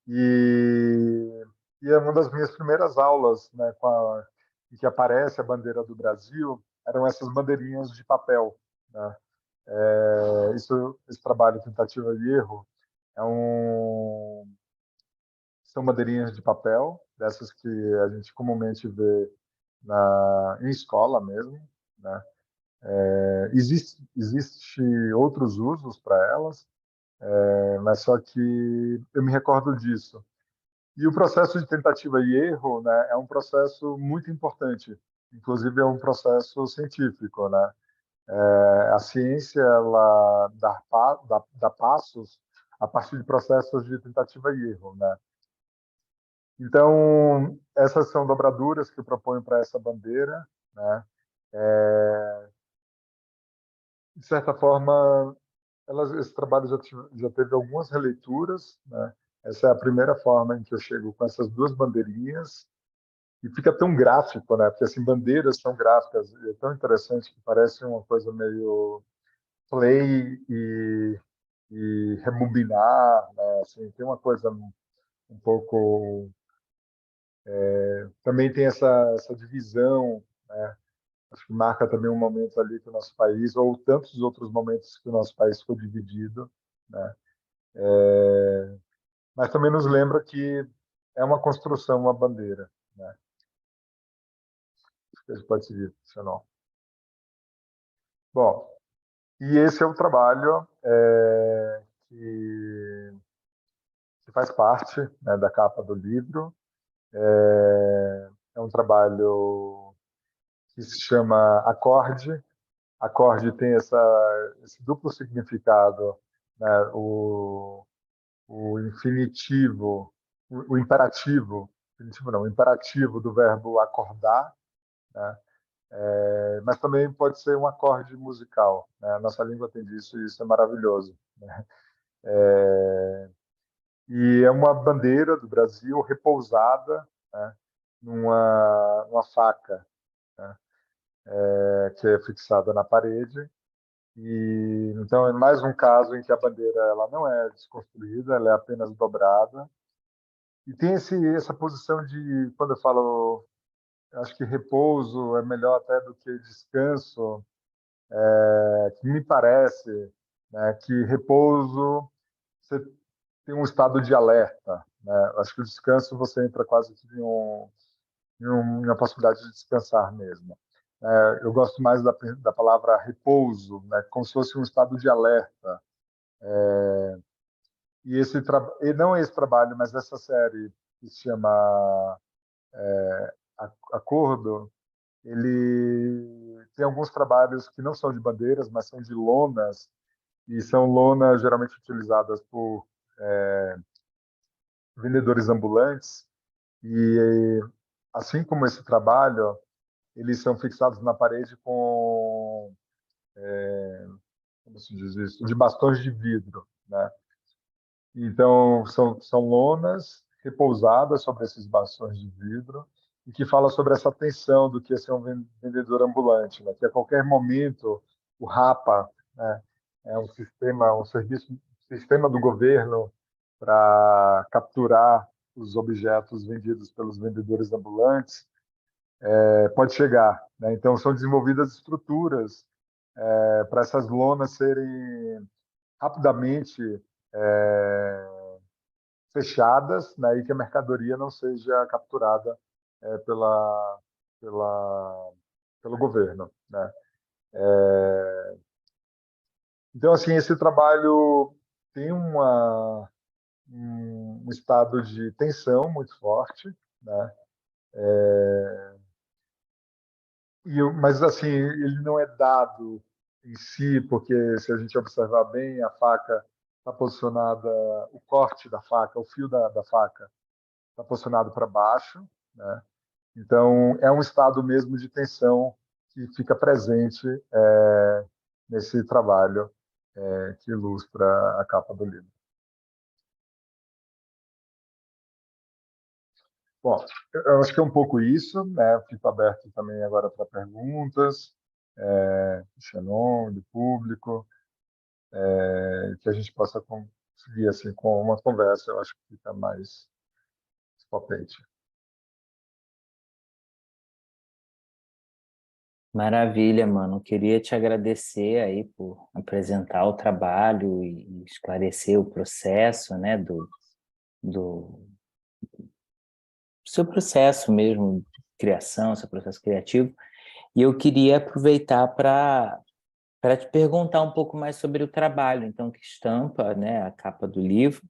E, e é uma das minhas primeiras aulas, né, em que aparece a bandeira do Brasil, eram essas bandeirinhas de papel. Né? Esse trabalho tentativa e erro é são bandeirinhas de papel, dessas que a gente comumente vê em escola mesmo. Né? Existe outros usos para elas, mas só que eu me recordo disso. E o processo de tentativa e erro, né, é um processo muito importante. Inclusive, é um processo científico. Né? A ciência ela dá passos a partir de processos de tentativa e erro. Né? Então, essas são dobraduras que eu proponho para essa bandeira. Né? De certa forma, esse trabalho já teve algumas releituras. Né? Essa é a primeira forma em que eu chego com essas duas bandeirinhas. E fica tão gráfico, né? Porque assim, bandeiras são gráficas, é tão interessante que parece uma coisa meio play e rebobinar, né? Assim, tem uma coisa um pouco... Também tem essa divisão, né? Acho que marca também um momento ali que o nosso país, ou tantos outros momentos que o nosso país foi dividido, né? Mas também nos lembra que é uma construção, uma bandeira, né? Acho que a gente pode seguir, senão. Bom, e esse é o trabalho que faz parte, né, da capa do livro. É um trabalho que se chama Acorde. Acorde tem esse duplo significado, né, o infinitivo, o imperativo, infinitivo não, o imperativo do verbo acordar, né, mas também pode ser um acorde musical. Né, a nossa língua tem disso e isso é maravilhoso. Né. E é uma bandeira do Brasil repousada, né, numa faca, né, que é fixada na parede. E então é mais um caso em que a bandeira ela não é desconstruída, ela é apenas dobrada. E tem essa posição de, quando eu falo, eu acho que repouso é melhor até do que descanso, que me parece, né, que repouso você tem um estado de alerta. Né? Acho que o descanso você entra quase que em uma possibilidade de descansar mesmo. Eu gosto mais da palavra repouso, né? Como se fosse um estado de alerta. E não esse trabalho, mas essa série que se chama Acordo, ele tem alguns trabalhos que não são de bandeiras, mas são de lonas, e são lonas geralmente utilizadas por vendedores ambulantes. E assim como esse trabalho, eles são fixados na parede com, como se diz isso, de bastões de vidro, né? Então são lonas repousadas sobre esses bastões de vidro e que fala sobre essa tensão do que é ser um vendedor ambulante, né? Que a qualquer momento o RAPA, né, é um sistema do governo para capturar os objetos vendidos pelos vendedores ambulantes, pode chegar. Né? Então, são desenvolvidas estruturas para essas lonas serem rapidamente fechadas, né? E que a mercadoria não seja capturada é, pela, pela, pelo governo. Né? Então, assim, esse trabalho tem um estado de tensão muito forte, né? Mas assim, ele não é dado em si, porque se a gente observar bem, a faca está posicionada, o corte da faca, o fio da faca está posicionado para baixo, né? Então é um estado mesmo de tensão que fica presente nesse trabalho que ilustra a capa do livro. Bom, eu acho que é um pouco isso, né? Fico aberto também agora para perguntas, de Xenon, do público, que a gente possa conseguir, assim, com uma conversa, eu acho que fica mais potente. Maravilha, mano. Queria te agradecer aí por apresentar o trabalho e esclarecer o processo, né, do seu processo mesmo de criação, seu processo criativo. E eu queria aproveitar para te perguntar um pouco mais sobre o trabalho, então, que estampa, né, a capa do livro.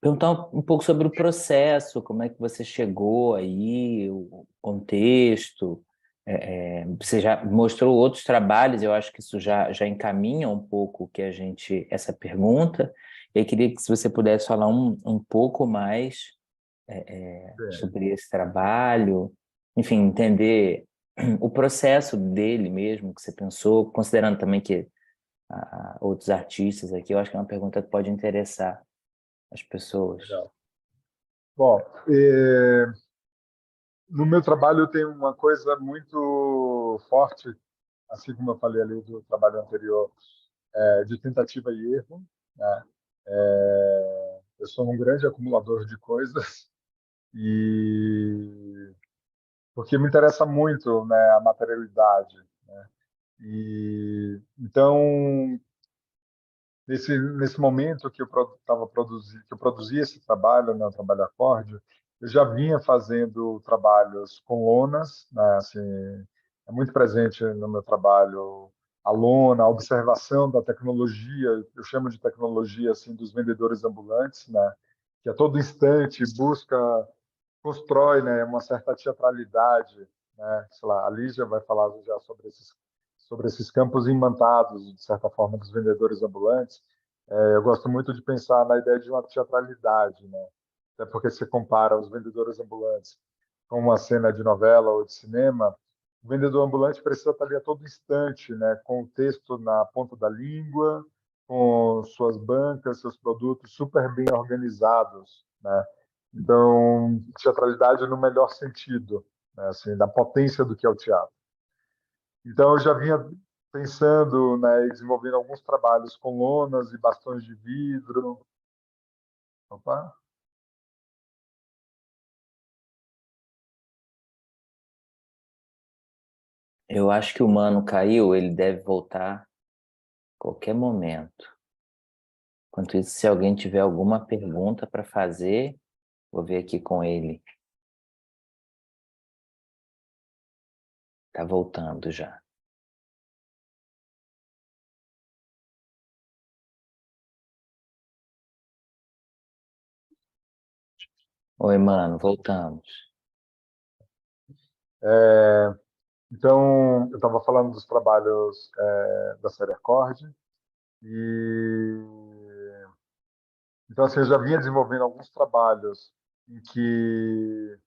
Perguntar um pouco sobre o processo, como é que você chegou aí, o contexto. Você já mostrou outros trabalhos, eu acho que isso já encaminha um pouco o que a gente, essa pergunta. E aí queria que se você pudesse falar um pouco mais Bem, sobre esse trabalho, enfim, entender o processo dele mesmo que você pensou, considerando também que outros artistas aqui, eu acho que é uma pergunta que pode interessar as pessoas. legal. Bom, no meu trabalho tem uma coisa muito forte, assim como eu falei ali do trabalho anterior, de tentativa e erro, né? Eu sou um grande acumulador de coisas e porque me interessa muito, né, a materialidade, né? E então nesse momento que eu estava produzindo, que eu produzia esse trabalho, né, o trabalho acorde, eu já vinha fazendo trabalhos com lonas, né, assim, é muito presente no meu trabalho a lona, a observação da tecnologia, eu chamo de tecnologia assim dos vendedores ambulantes, né, que a todo instante busca, constrói, né, uma certa teatralidade, né, sei lá, a Lígia vai falar já sobre esses campos imantados, de certa forma, dos vendedores ambulantes. Eu gosto muito de pensar na ideia de uma teatralidade, né? Até porque se compara os vendedores ambulantes com uma cena de novela ou de cinema, o vendedor ambulante precisa estar ali a todo instante, né? Com o texto na ponta da língua, com suas bancas, seus produtos super bem organizados, né? Então, teatralidade no melhor sentido, né? Assim, da potência do que é o teatro. Então, eu já vinha pensando, né, e desenvolvendo alguns trabalhos com lonas e bastões de vidro. Opa. Eu acho que o Mano caiu, ele deve voltar a qualquer momento. Enquanto isso, se alguém tiver alguma pergunta para fazer, vou ver aqui com ele. Tá voltando já. Oi, mano, voltamos. Então, eu estava falando dos trabalhos da série Acorde e então assim, eu já vinha desenvolvendo alguns trabalhos em que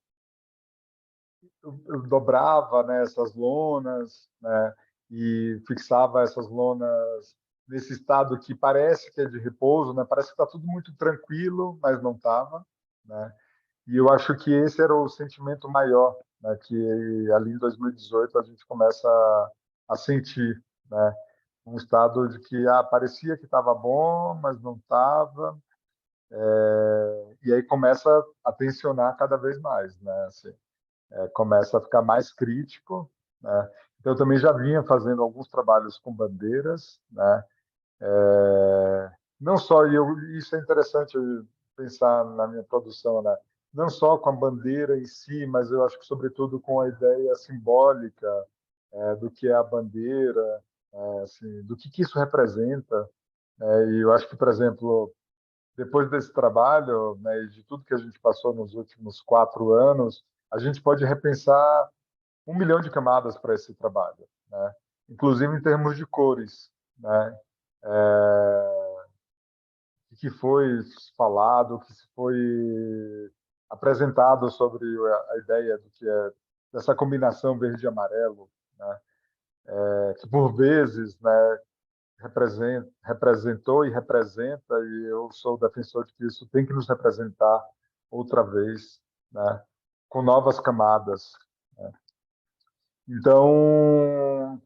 eu dobrava, né, essas lonas, né, e fixava essas lonas nesse estado que parece que é de repouso, né, parece que está tudo muito tranquilo, mas não estava, né. E eu acho que esse era o sentimento maior, né, que ali em 2018 a gente começa a sentir, né, um estado de que parecia que estava bom, mas não estava, e aí começa a tensionar cada vez mais, né, assim, começa a ficar mais crítico, né. Então eu também já vinha fazendo alguns trabalhos com bandeiras, né, não só, isso é interessante pensar na minha produção, né? Não só com a bandeira em si, mas eu acho que, sobretudo, com a ideia simbólica do que é a bandeira, assim, do que isso representa. E eu acho que, por exemplo, depois desse trabalho, né, e de tudo que a gente passou nos últimos 4 anos, a gente pode repensar 1 milhão de camadas para esse trabalho, né? Inclusive em termos de cores, né? Que foi falado, que foi apresentado sobre a ideia do que é dessa combinação verde e amarelo, né? Que por vezes, né, representou e representa, e eu sou defensor de que isso tem que nos representar outra vez, né? Com novas camadas, né? Então,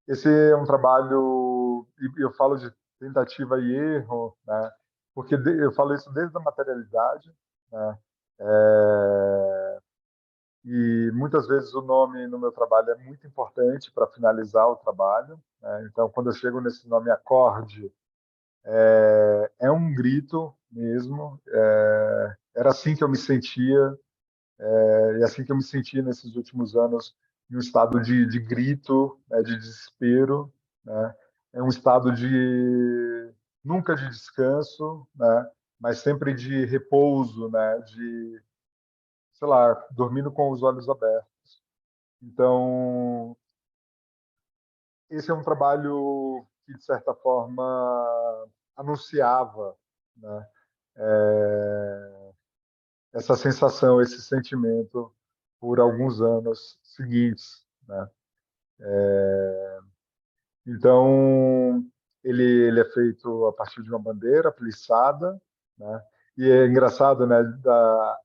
esse é um trabalho, e eu falo de tentativa e erro, né? Porque eu falo isso desde a materialidade, né? E muitas vezes o nome no meu trabalho é muito importante para finalizar o trabalho, né? Então, quando eu chego nesse nome acorde, é um grito mesmo. Era assim que eu me sentia, e assim que eu me senti nesses últimos anos, em um estado de grito, né, de desespero, né? É um estado de nunca de descanso, né? Mas sempre de repouso, né? De, sei lá, dormindo com os olhos abertos. Então, esse é um trabalho que, de certa forma, anunciava, né, essa sensação, esse sentimento por alguns anos seguintes, né? Então, ele é feito a partir de uma bandeira plissada, né? E é engraçado, né?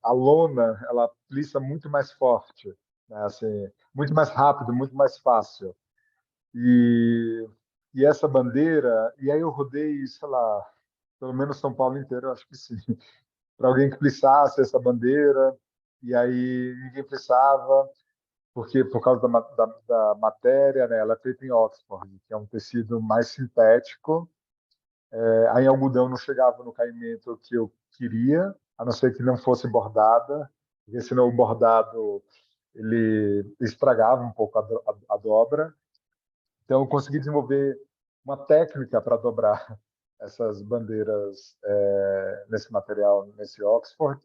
A lona, ela plissa muito mais forte, né? Assim, muito mais rápido, muito mais fácil. E, e essa bandeira, e aí eu rodei, sei lá, pelo menos São Paulo inteiro, eu acho que sim, para alguém que plissasse essa bandeira, e aí ninguém plissava, porque por causa da matéria, né, ela é feita em Oxford, que é um tecido mais sintético. Aí algodão não chegava no caimento que eu queria, a não ser que não fosse bordada, porque senão o bordado ele estragava um pouco a dobra. Então, eu consegui desenvolver uma técnica para dobrar essas bandeiras nesse material, nesse Oxford.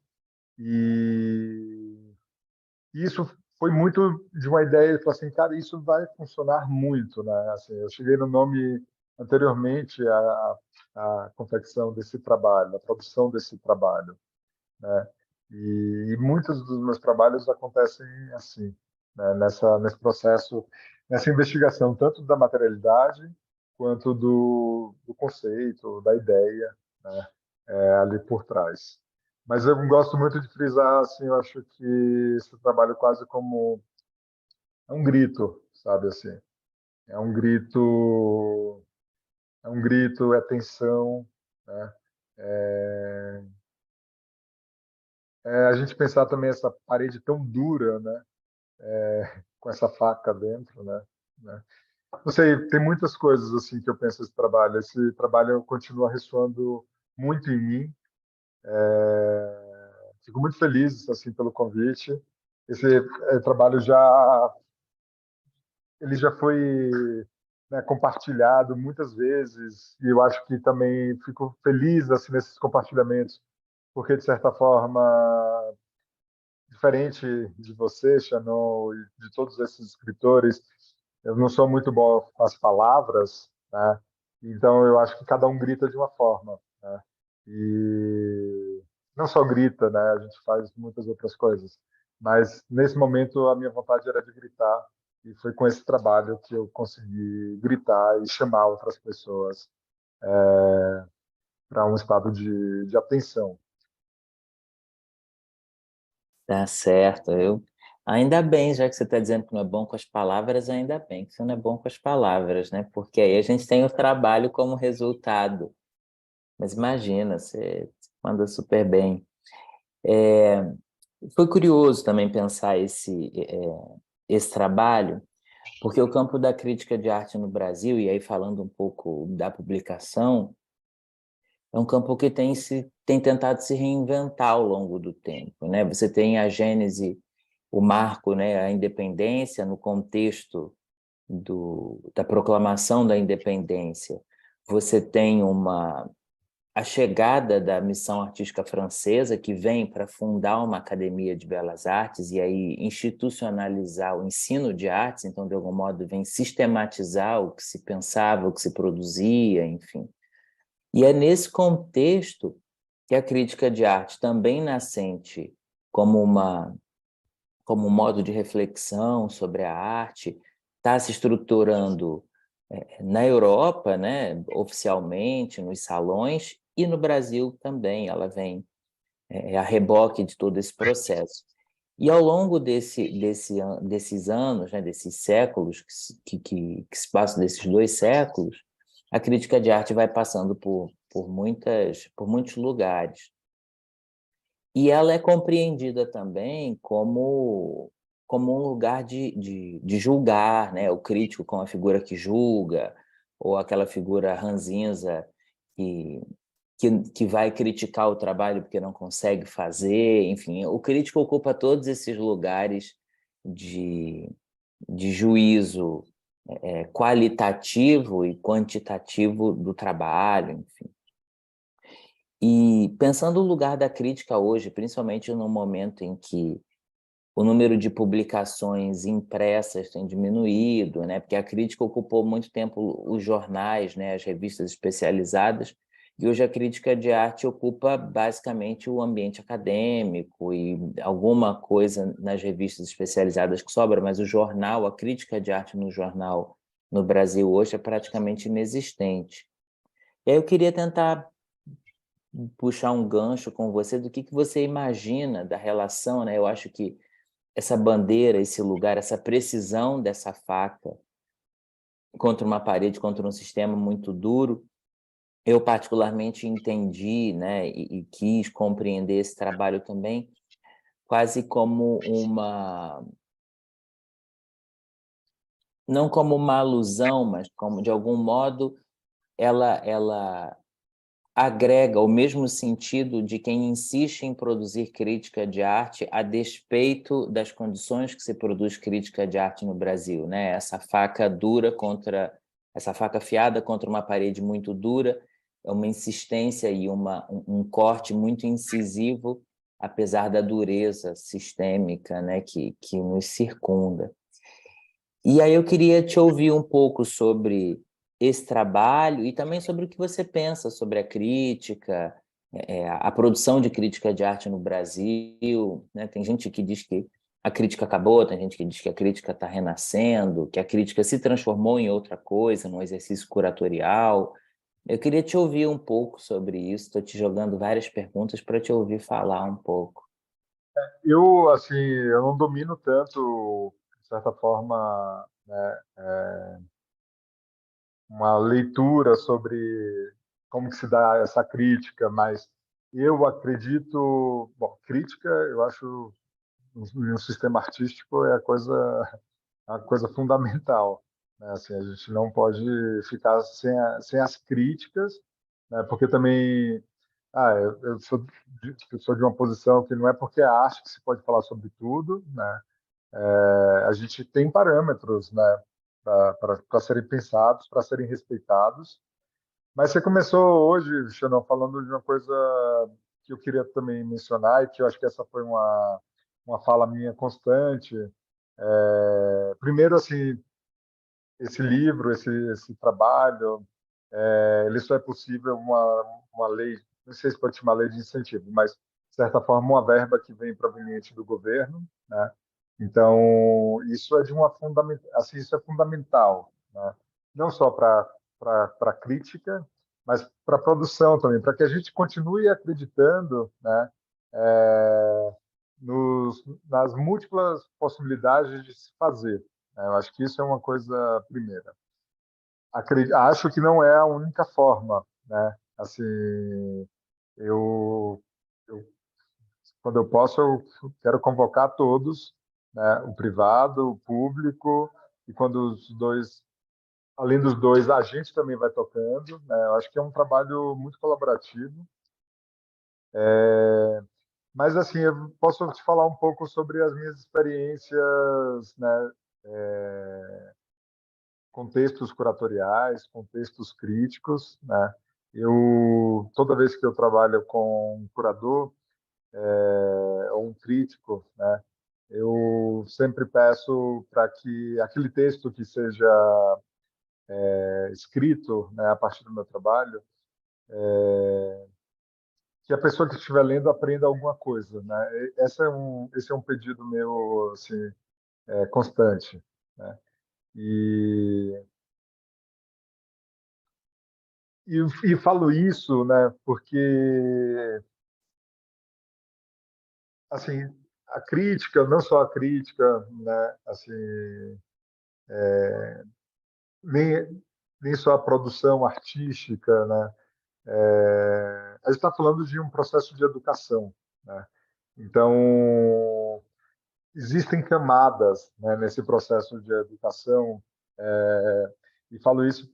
E isso foi muito de uma ideia, eu falei assim, cara, isso vai funcionar muito, né? Assim, eu cheguei no nome anteriormente à confecção desse trabalho, à produção desse trabalho, né? E muitos dos meus trabalhos acontecem assim, né? Nesse processo, nessa investigação, tanto da materialidade quanto do conceito, da ideia, né? Ali por trás. Mas eu gosto muito de frisar, assim, eu acho que esse trabalho quase como é um grito, sabe assim, é um grito, é tensão, né? É, a gente pensar também essa parede tão dura, né? Com essa faca dentro, né? Não sei, tem muitas coisas assim que eu penso esse trabalho. Esse trabalho continua ressoando muito em mim. Fico muito feliz assim pelo convite. Esse trabalho ele já foi, né, compartilhado muitas vezes e eu acho que também fico feliz assim nesses compartilhamentos, porque de certa forma, diferente de você, Shannon, e de todos esses escritores, eu não sou muito bom com as palavras, né? Então eu acho que cada um grita de uma forma, né? E não só grita, né? A gente faz muitas outras coisas, mas nesse momento a minha vontade era de gritar e foi com esse trabalho que eu consegui gritar e chamar outras pessoas para um estado de atenção. Tá certo. Ainda bem, já que você está dizendo que não é bom com as palavras, ainda bem que você não é bom com as palavras, né? Porque aí a gente tem o trabalho como resultado. Mas imagina, você manda super bem. Foi curioso também pensar esse trabalho, porque o campo da crítica de arte no Brasil, e aí falando um pouco da publicação, é um campo que tem tentado se reinventar ao longo do tempo, né? Você tem a gênese, o marco, né? A independência no contexto da proclamação da independência. Você tem a chegada da missão artística francesa, que vem para fundar uma academia de belas artes e aí institucionalizar o ensino de artes, então, de algum modo, vem sistematizar o que se pensava, o que se produzia, enfim. E é nesse contexto que a crítica de arte, também nascente como como um modo de reflexão sobre a arte, está se estruturando na Europa, né, oficialmente, nos salões, e no Brasil também. Ela vem a reboque de todo esse processo. E ao longo desses anos, né, desses séculos, que se passam desses 2 séculos, a crítica de arte vai passando por muitos lugares. E ela é compreendida também como um lugar de julgar, né? O crítico como a figura que julga, ou aquela figura ranzinza que, que vai criticar o trabalho porque não consegue fazer. Enfim, o crítico ocupa todos esses lugares de, de juízo qualitativo e quantitativo do trabalho, enfim. E pensando no lugar da crítica hoje, principalmente no momento em que o número de publicações impressas tem diminuído, né? Porque a crítica ocupou muito tempo os jornais, né? As revistas especializadas, e hoje a crítica de arte ocupa basicamente o ambiente acadêmico e alguma coisa nas revistas especializadas que sobra, mas o jornal, a crítica de arte no jornal no Brasil hoje é praticamente inexistente. E aí eu queria tentar puxar um gancho com você do que você imagina da relação, né? Eu acho que essa bandeira, esse lugar, essa precisão dessa faca contra uma parede, contra um sistema muito duro, eu particularmente entendi, né, e quis compreender esse trabalho também quase como não como uma alusão, mas como de algum modo ela agrega o mesmo sentido de quem insiste em produzir crítica de arte a despeito das condições que se produz crítica de arte no Brasil, né? Essa faca afiada contra uma parede muito dura, é uma insistência e um corte muito incisivo, apesar da dureza sistêmica, né, que nos circunda. E aí eu queria te ouvir um pouco sobre esse trabalho e também sobre o que você pensa sobre a crítica, a produção de crítica de arte no Brasil, né? Tem gente que diz que a crítica acabou, tem gente que diz que a crítica está renascendo, que a crítica se transformou em outra coisa, num exercício curatorial. Eu queria te ouvir um pouco sobre isso, estou te jogando várias perguntas para te ouvir falar um pouco. Eu, assim, eu não domino tanto, de certa forma, né, uma leitura sobre como que se dá essa crítica, mas eu acredito, bom, crítica, eu acho em um sistema artístico é a coisa fundamental, né? Assim, a gente não pode ficar sem as críticas, né? Porque também eu sou de uma posição que não é porque é arte que se pode falar sobre tudo, né? A gente tem parâmetros, né, para serem pensados, para serem respeitados. Mas você começou hoje, Xanon, falando de uma coisa que eu queria também mencionar e que eu acho que essa foi uma fala minha constante. Primeiro, assim, esse livro, esse trabalho, ele só é possível uma lei, não sei se pode chamar lei de incentivo, mas, de certa forma, uma verba que vem proveniente do governo, né? Então, isso é de uma assim, isso é fundamental, né? Não só para crítica, mas para produção também, para que a gente continue acreditando, né? É, nas múltiplas possibilidades de se fazer, né? Eu acho que isso é uma coisa primeira. Acho que não é a única forma, né? Assim, eu, eu quando eu posso, eu quero convocar todos, né? O privado, o público, e quando os dois, além dos dois, a gente também vai tocando, né? Eu acho que é um trabalho muito colaborativo. Mas assim, eu posso te falar um pouco sobre as minhas experiências, né? Contextos curatoriais, contextos críticos, né? Eu toda vez que eu trabalho com um curador ou um crítico, né, eu sempre peço para que aquele texto que seja escrito, né, a partir do meu trabalho, que a pessoa que estiver lendo aprenda alguma coisa, né? Esse é um pedido meu, assim, constante, né? E, e falo isso, né, porque assim, a crítica, não só a crítica, né, assim, nem só a produção artística, né, a gente está falando de um processo de educação, né? Então, existem camadas, né, nesse processo de educação, e falo isso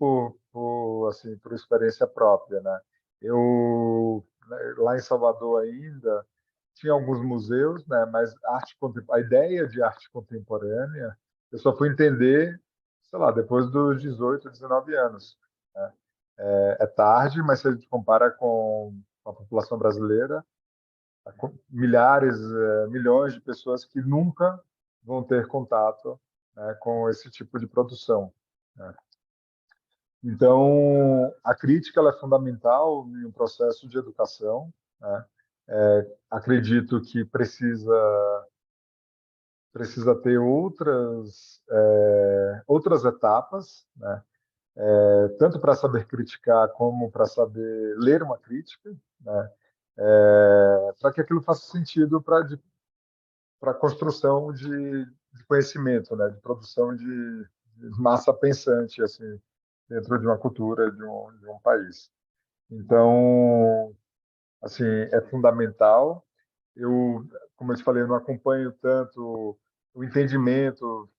assim, por experiência própria, né? Eu, né, lá em Salvador ainda, tinha alguns museus, né, mas a ideia de arte contemporânea, eu só fui entender, sei lá, depois dos 18, 19 anos, né? É tarde, mas se a gente compara com a população brasileira, milhares, milhões de pessoas que nunca vão ter contato, né, com esse tipo de produção, né? Então, a crítica ela é fundamental em um processo de educação, né? Acredito que precisa ter outras etapas, né? Tanto para saber criticar como para saber ler uma crítica, né? Para que aquilo faça sentido para a construção de conhecimento, né? De produção de massa pensante, assim, dentro de uma cultura, de um país. Então, assim, é fundamental. Eu, como eu te falei, eu não acompanho tanto o entendimento,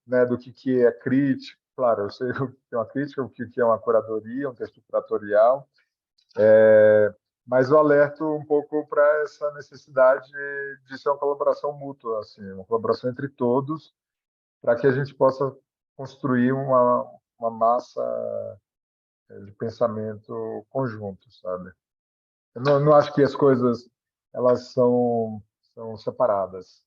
né, do que é crítica. Claro, eu sei o que é uma crítica, o que é uma curadoria, um texto curatorial, mas eu alerto um pouco para essa necessidade de ser uma colaboração mútua, assim, uma colaboração entre todos, para que a gente possa construir uma massa de pensamento conjunto, sabe? Eu não acho que as coisas elas são separadas.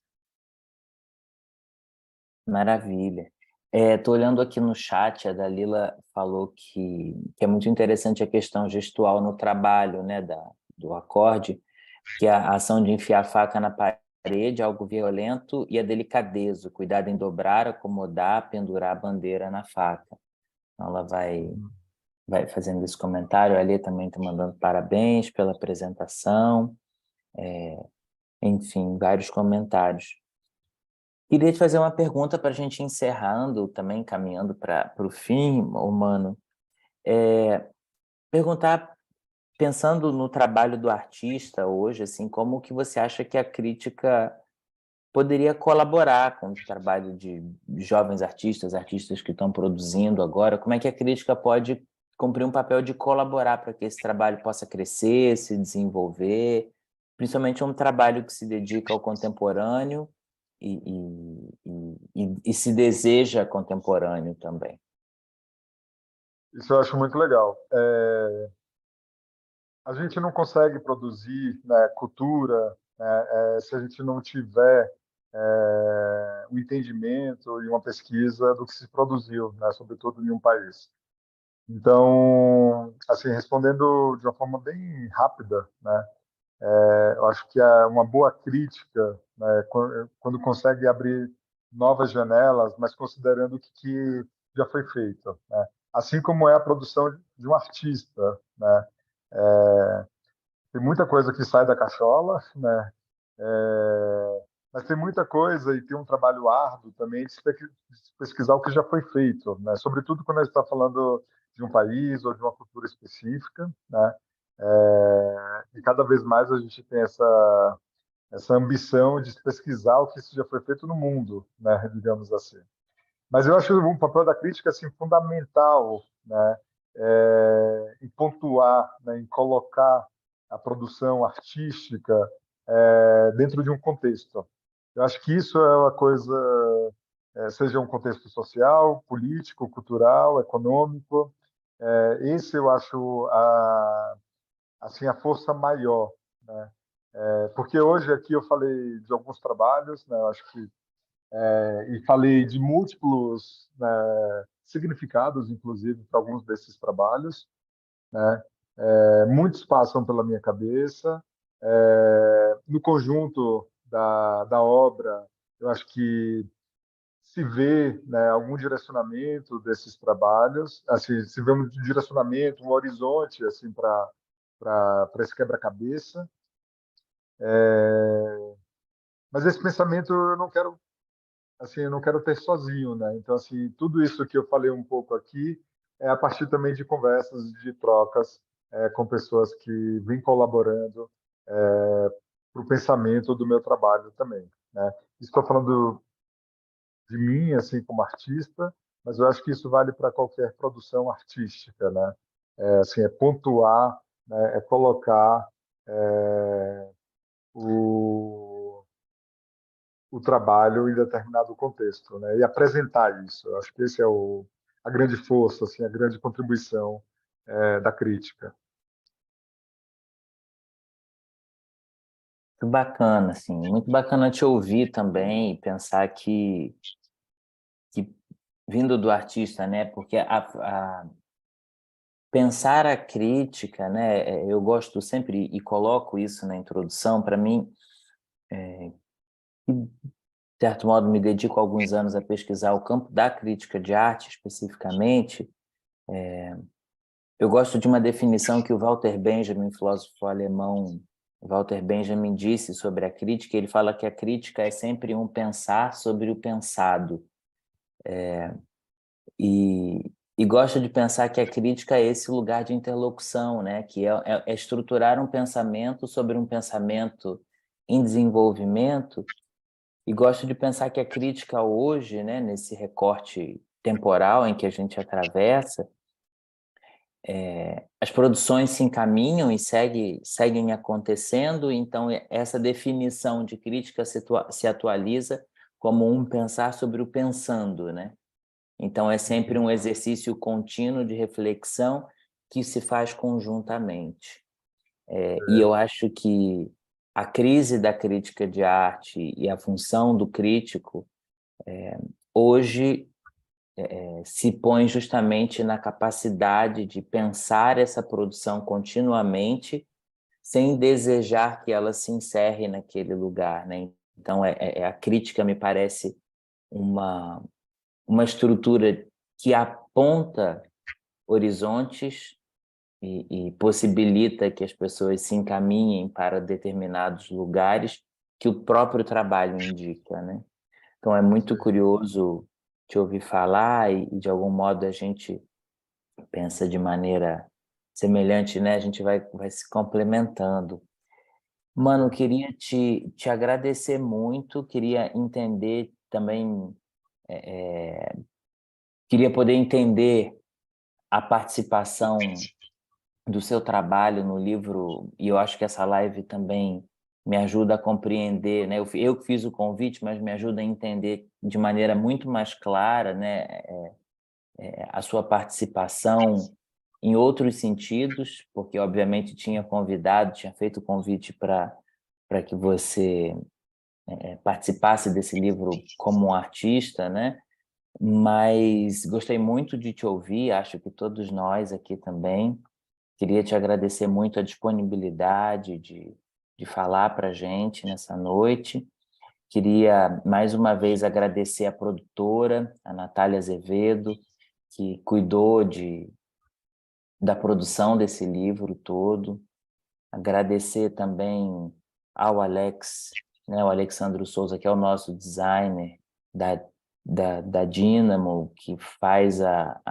Maravilha. Estou olhando aqui no chat, a Dalila falou que é muito interessante a questão gestual no trabalho, né, do acorde, que é a ação de enfiar a faca na parede, algo violento, e a delicadeza, o cuidado em dobrar, acomodar, pendurar a bandeira na faca. Então, ela vai fazendo esse comentário. A Alê também está mandando parabéns pela apresentação. Enfim, vários comentários. Queria te fazer uma pergunta para a gente ir encerrando, também caminhando para o fim, humano. Perguntar, pensando no trabalho do artista hoje, assim, como que você acha que a crítica poderia colaborar com o trabalho de jovens artistas, artistas que estão produzindo agora? Como é que a crítica pode cumprir um papel de colaborar para que esse trabalho possa crescer, se desenvolver, principalmente um trabalho que se dedica ao contemporâneo e se deseja contemporâneo também? Isso eu acho muito legal. A gente não consegue produzir, né, cultura, né, se a gente não tiver um entendimento e uma pesquisa do que se produziu, né, sobretudo em um país. Então, assim, respondendo de uma forma bem rápida, né, eu acho que é uma boa crítica, né, quando consegue abrir novas janelas, mas considerando o que já foi feito, né? Assim como é a produção de um artista, né? Tem muita coisa que sai da cachola, né? Mas tem muita coisa e tem um trabalho árduo também de se pesquisar o que já foi feito, né? Sobretudo quando a gente está falando de um país ou de uma cultura específica, né? E cada vez mais a gente tem essa ambição de pesquisar o que isso já foi feito no mundo, né? Digamos assim. Mas eu acho um papel da crítica assim fundamental, né? Em pontuar, né? Em colocar a produção artística dentro de um contexto. Eu acho que isso é uma coisa, seja um contexto social, político, cultural, econômico. Esse eu acho assim a força maior, né? Porque hoje aqui eu falei de alguns trabalhos, né? Eu acho que e falei de múltiplos, né, significados, inclusive, para alguns desses trabalhos, né? Muitos passam pela minha cabeça. No conjunto da obra, eu acho que se vê, né, algum direcionamento desses trabalhos, assim, se vê um direcionamento, um horizonte assim para esse quebra-cabeça. Mas esse pensamento eu não quero, assim, eu não quero ter sozinho, né? Então, assim, tudo isso que eu falei um pouco aqui é a partir também de conversas, de trocas com pessoas que vêm colaborando para o pensamento do meu trabalho também, né? Estou falando de mim, assim, como artista, mas eu acho que isso vale para qualquer produção artística, né? Assim, é pontuar, né? É colocar o, o trabalho em determinado contexto, né? E apresentar isso. Eu acho que esse é a grande força, assim, a grande contribuição da crítica. Muito bacana, assim, muito bacana te ouvir também e pensar que vindo do artista, né? Porque pensar a crítica, né? Eu gosto sempre e coloco isso na introdução. Para mim, de certo modo, me dedico há alguns anos a pesquisar o campo da crítica de arte especificamente. Eu gosto de uma definição que o Walter Benjamin, filósofo alemão, Walter Benjamin disse sobre a crítica. Ele fala que a crítica é sempre um pensar sobre o pensado. E gosto de pensar que a crítica é esse lugar de interlocução, né? Que é estruturar um pensamento sobre um pensamento em desenvolvimento. E gosto de pensar que a crítica hoje, né, nesse recorte temporal em que a gente atravessa, as produções se encaminham e seguem acontecendo, então essa definição de crítica se atualiza como um pensar sobre o pensando, né? Então é sempre um exercício contínuo de reflexão que se faz conjuntamente. E eu acho que a crise da crítica de arte e a função do crítico hoje se põe justamente na capacidade de pensar essa produção continuamente sem desejar que ela se encerre naquele lugar, né? Então, a crítica me parece uma, uma estrutura que aponta horizontes e possibilita que as pessoas se encaminhem para determinados lugares que o próprio trabalho indica, né? Então, é muito curioso te ouvir falar e de algum modo, a gente pensa de maneira semelhante, né? A gente vai se complementando. Mano, eu queria te agradecer muito, queria entender também, queria poder entender a participação do seu trabalho no livro, e eu acho que essa live também me ajuda a compreender, né? Eu que fiz o convite, mas me ajuda a entender de maneira muito mais clara, né, a sua participação em outros sentidos, porque obviamente tinha feito o convite para que você participasse desse livro como um artista, né? Mas gostei muito de te ouvir, acho que todos nós aqui também. Queria te agradecer muito a disponibilidade de falar para a gente nessa noite. Queria, mais uma vez, agradecer a produtora, a Natália Azevedo, que cuidou da produção desse livro todo. Agradecer também ao Alex, né, o Alexandro Souza, que é o nosso designer da, da Dynamo, que faz a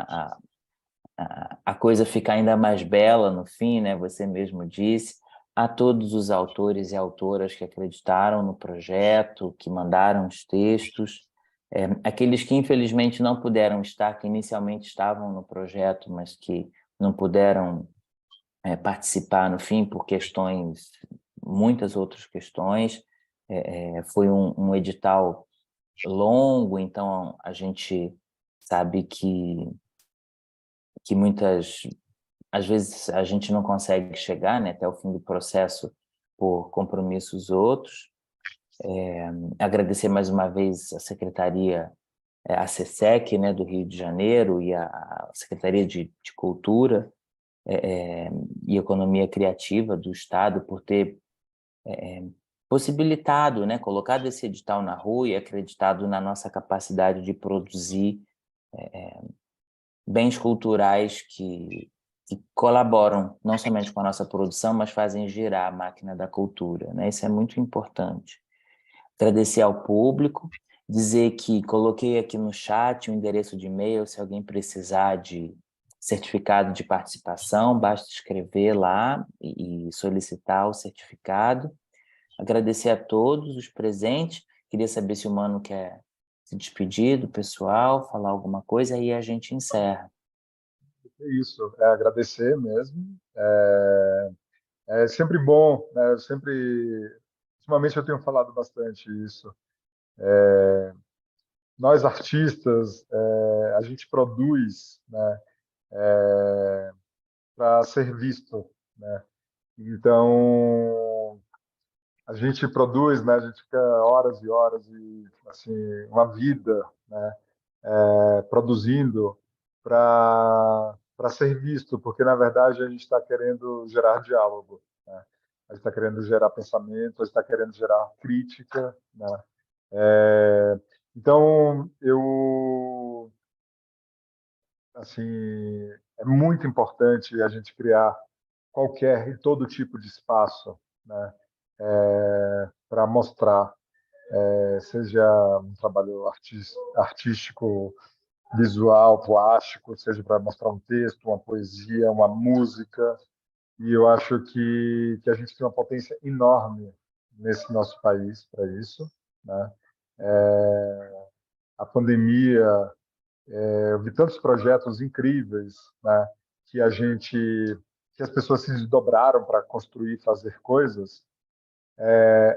coisa ficar ainda mais bela no fim, né? Você mesmo disse. A todos os autores e autoras que acreditaram no projeto, que mandaram os textos, aqueles que infelizmente não puderam estar, que inicialmente estavam no projeto, mas que não puderam participar no fim por questões, muitas outras questões. Foi um edital longo, então a gente sabe que muitas às vezes a gente não consegue chegar, né, até o fim do processo por compromissos outros. Agradecer mais uma vez a Secretaria, a SESEC, né, do Rio de Janeiro e a Secretaria de Cultura e Economia Criativa do Estado por ter possibilitado, né, colocado esse edital na rua e acreditado na nossa capacidade de produzir bens culturais que colaboram não somente com a nossa produção, mas fazem girar a máquina da cultura, né? Isso é muito importante. Agradecer ao público, dizer que coloquei aqui no chat o endereço de e-mail, se alguém precisar de certificado de participação, basta escrever lá e solicitar o certificado. Agradecer a todos os presentes. Queria saber se o Mano quer se despedir do pessoal, falar alguma coisa, aí a gente encerra. É isso, é agradecer mesmo. É sempre bom, né? Ultimamente eu tenho falado bastante isso. Nós artistas, a gente produz, né, para ser visto, né? Então a gente produz, né? A gente fica horas e horas e assim uma vida, né? Produzindo para ser visto, porque na verdade a gente está querendo gerar diálogo, né? A gente está querendo gerar pensamento, a gente está querendo gerar crítica, né? Então eu assim é muito importante a gente criar qualquer e todo tipo de espaço, né? Para mostrar, seja um trabalho artístico, visual, plástico, seja para mostrar um texto, uma poesia, uma música. E eu acho que a gente tem uma potência enorme nesse nosso país para isso, né? A pandemia, eu vi tantos projetos incríveis, né? Que a gente, que as pessoas se desdobraram para construir e fazer coisas.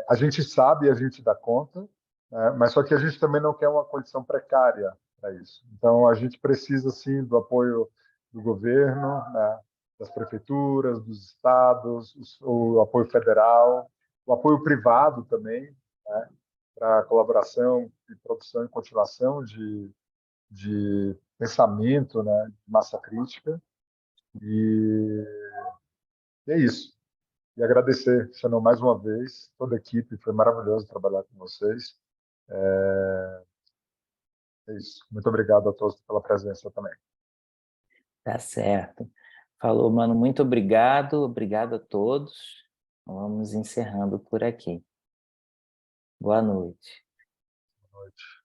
A gente sabe e a gente dá conta, né? Mas só que a gente também não quer uma condição precária para isso. Então, a gente precisa, sim, do apoio do governo, né? Das prefeituras, dos estados, o apoio federal, o apoio privado também, né? Para colaboração e produção e continuação de pensamento, né? De massa crítica. E é isso. E agradecer, Shannon, mais uma vez, toda a equipe, foi maravilhoso trabalhar com vocês. É isso. Muito obrigado a todos pela presença também. Tá certo. Falou, Mano, muito obrigado. Obrigado a todos. Vamos encerrando por aqui. Boa noite. Boa noite.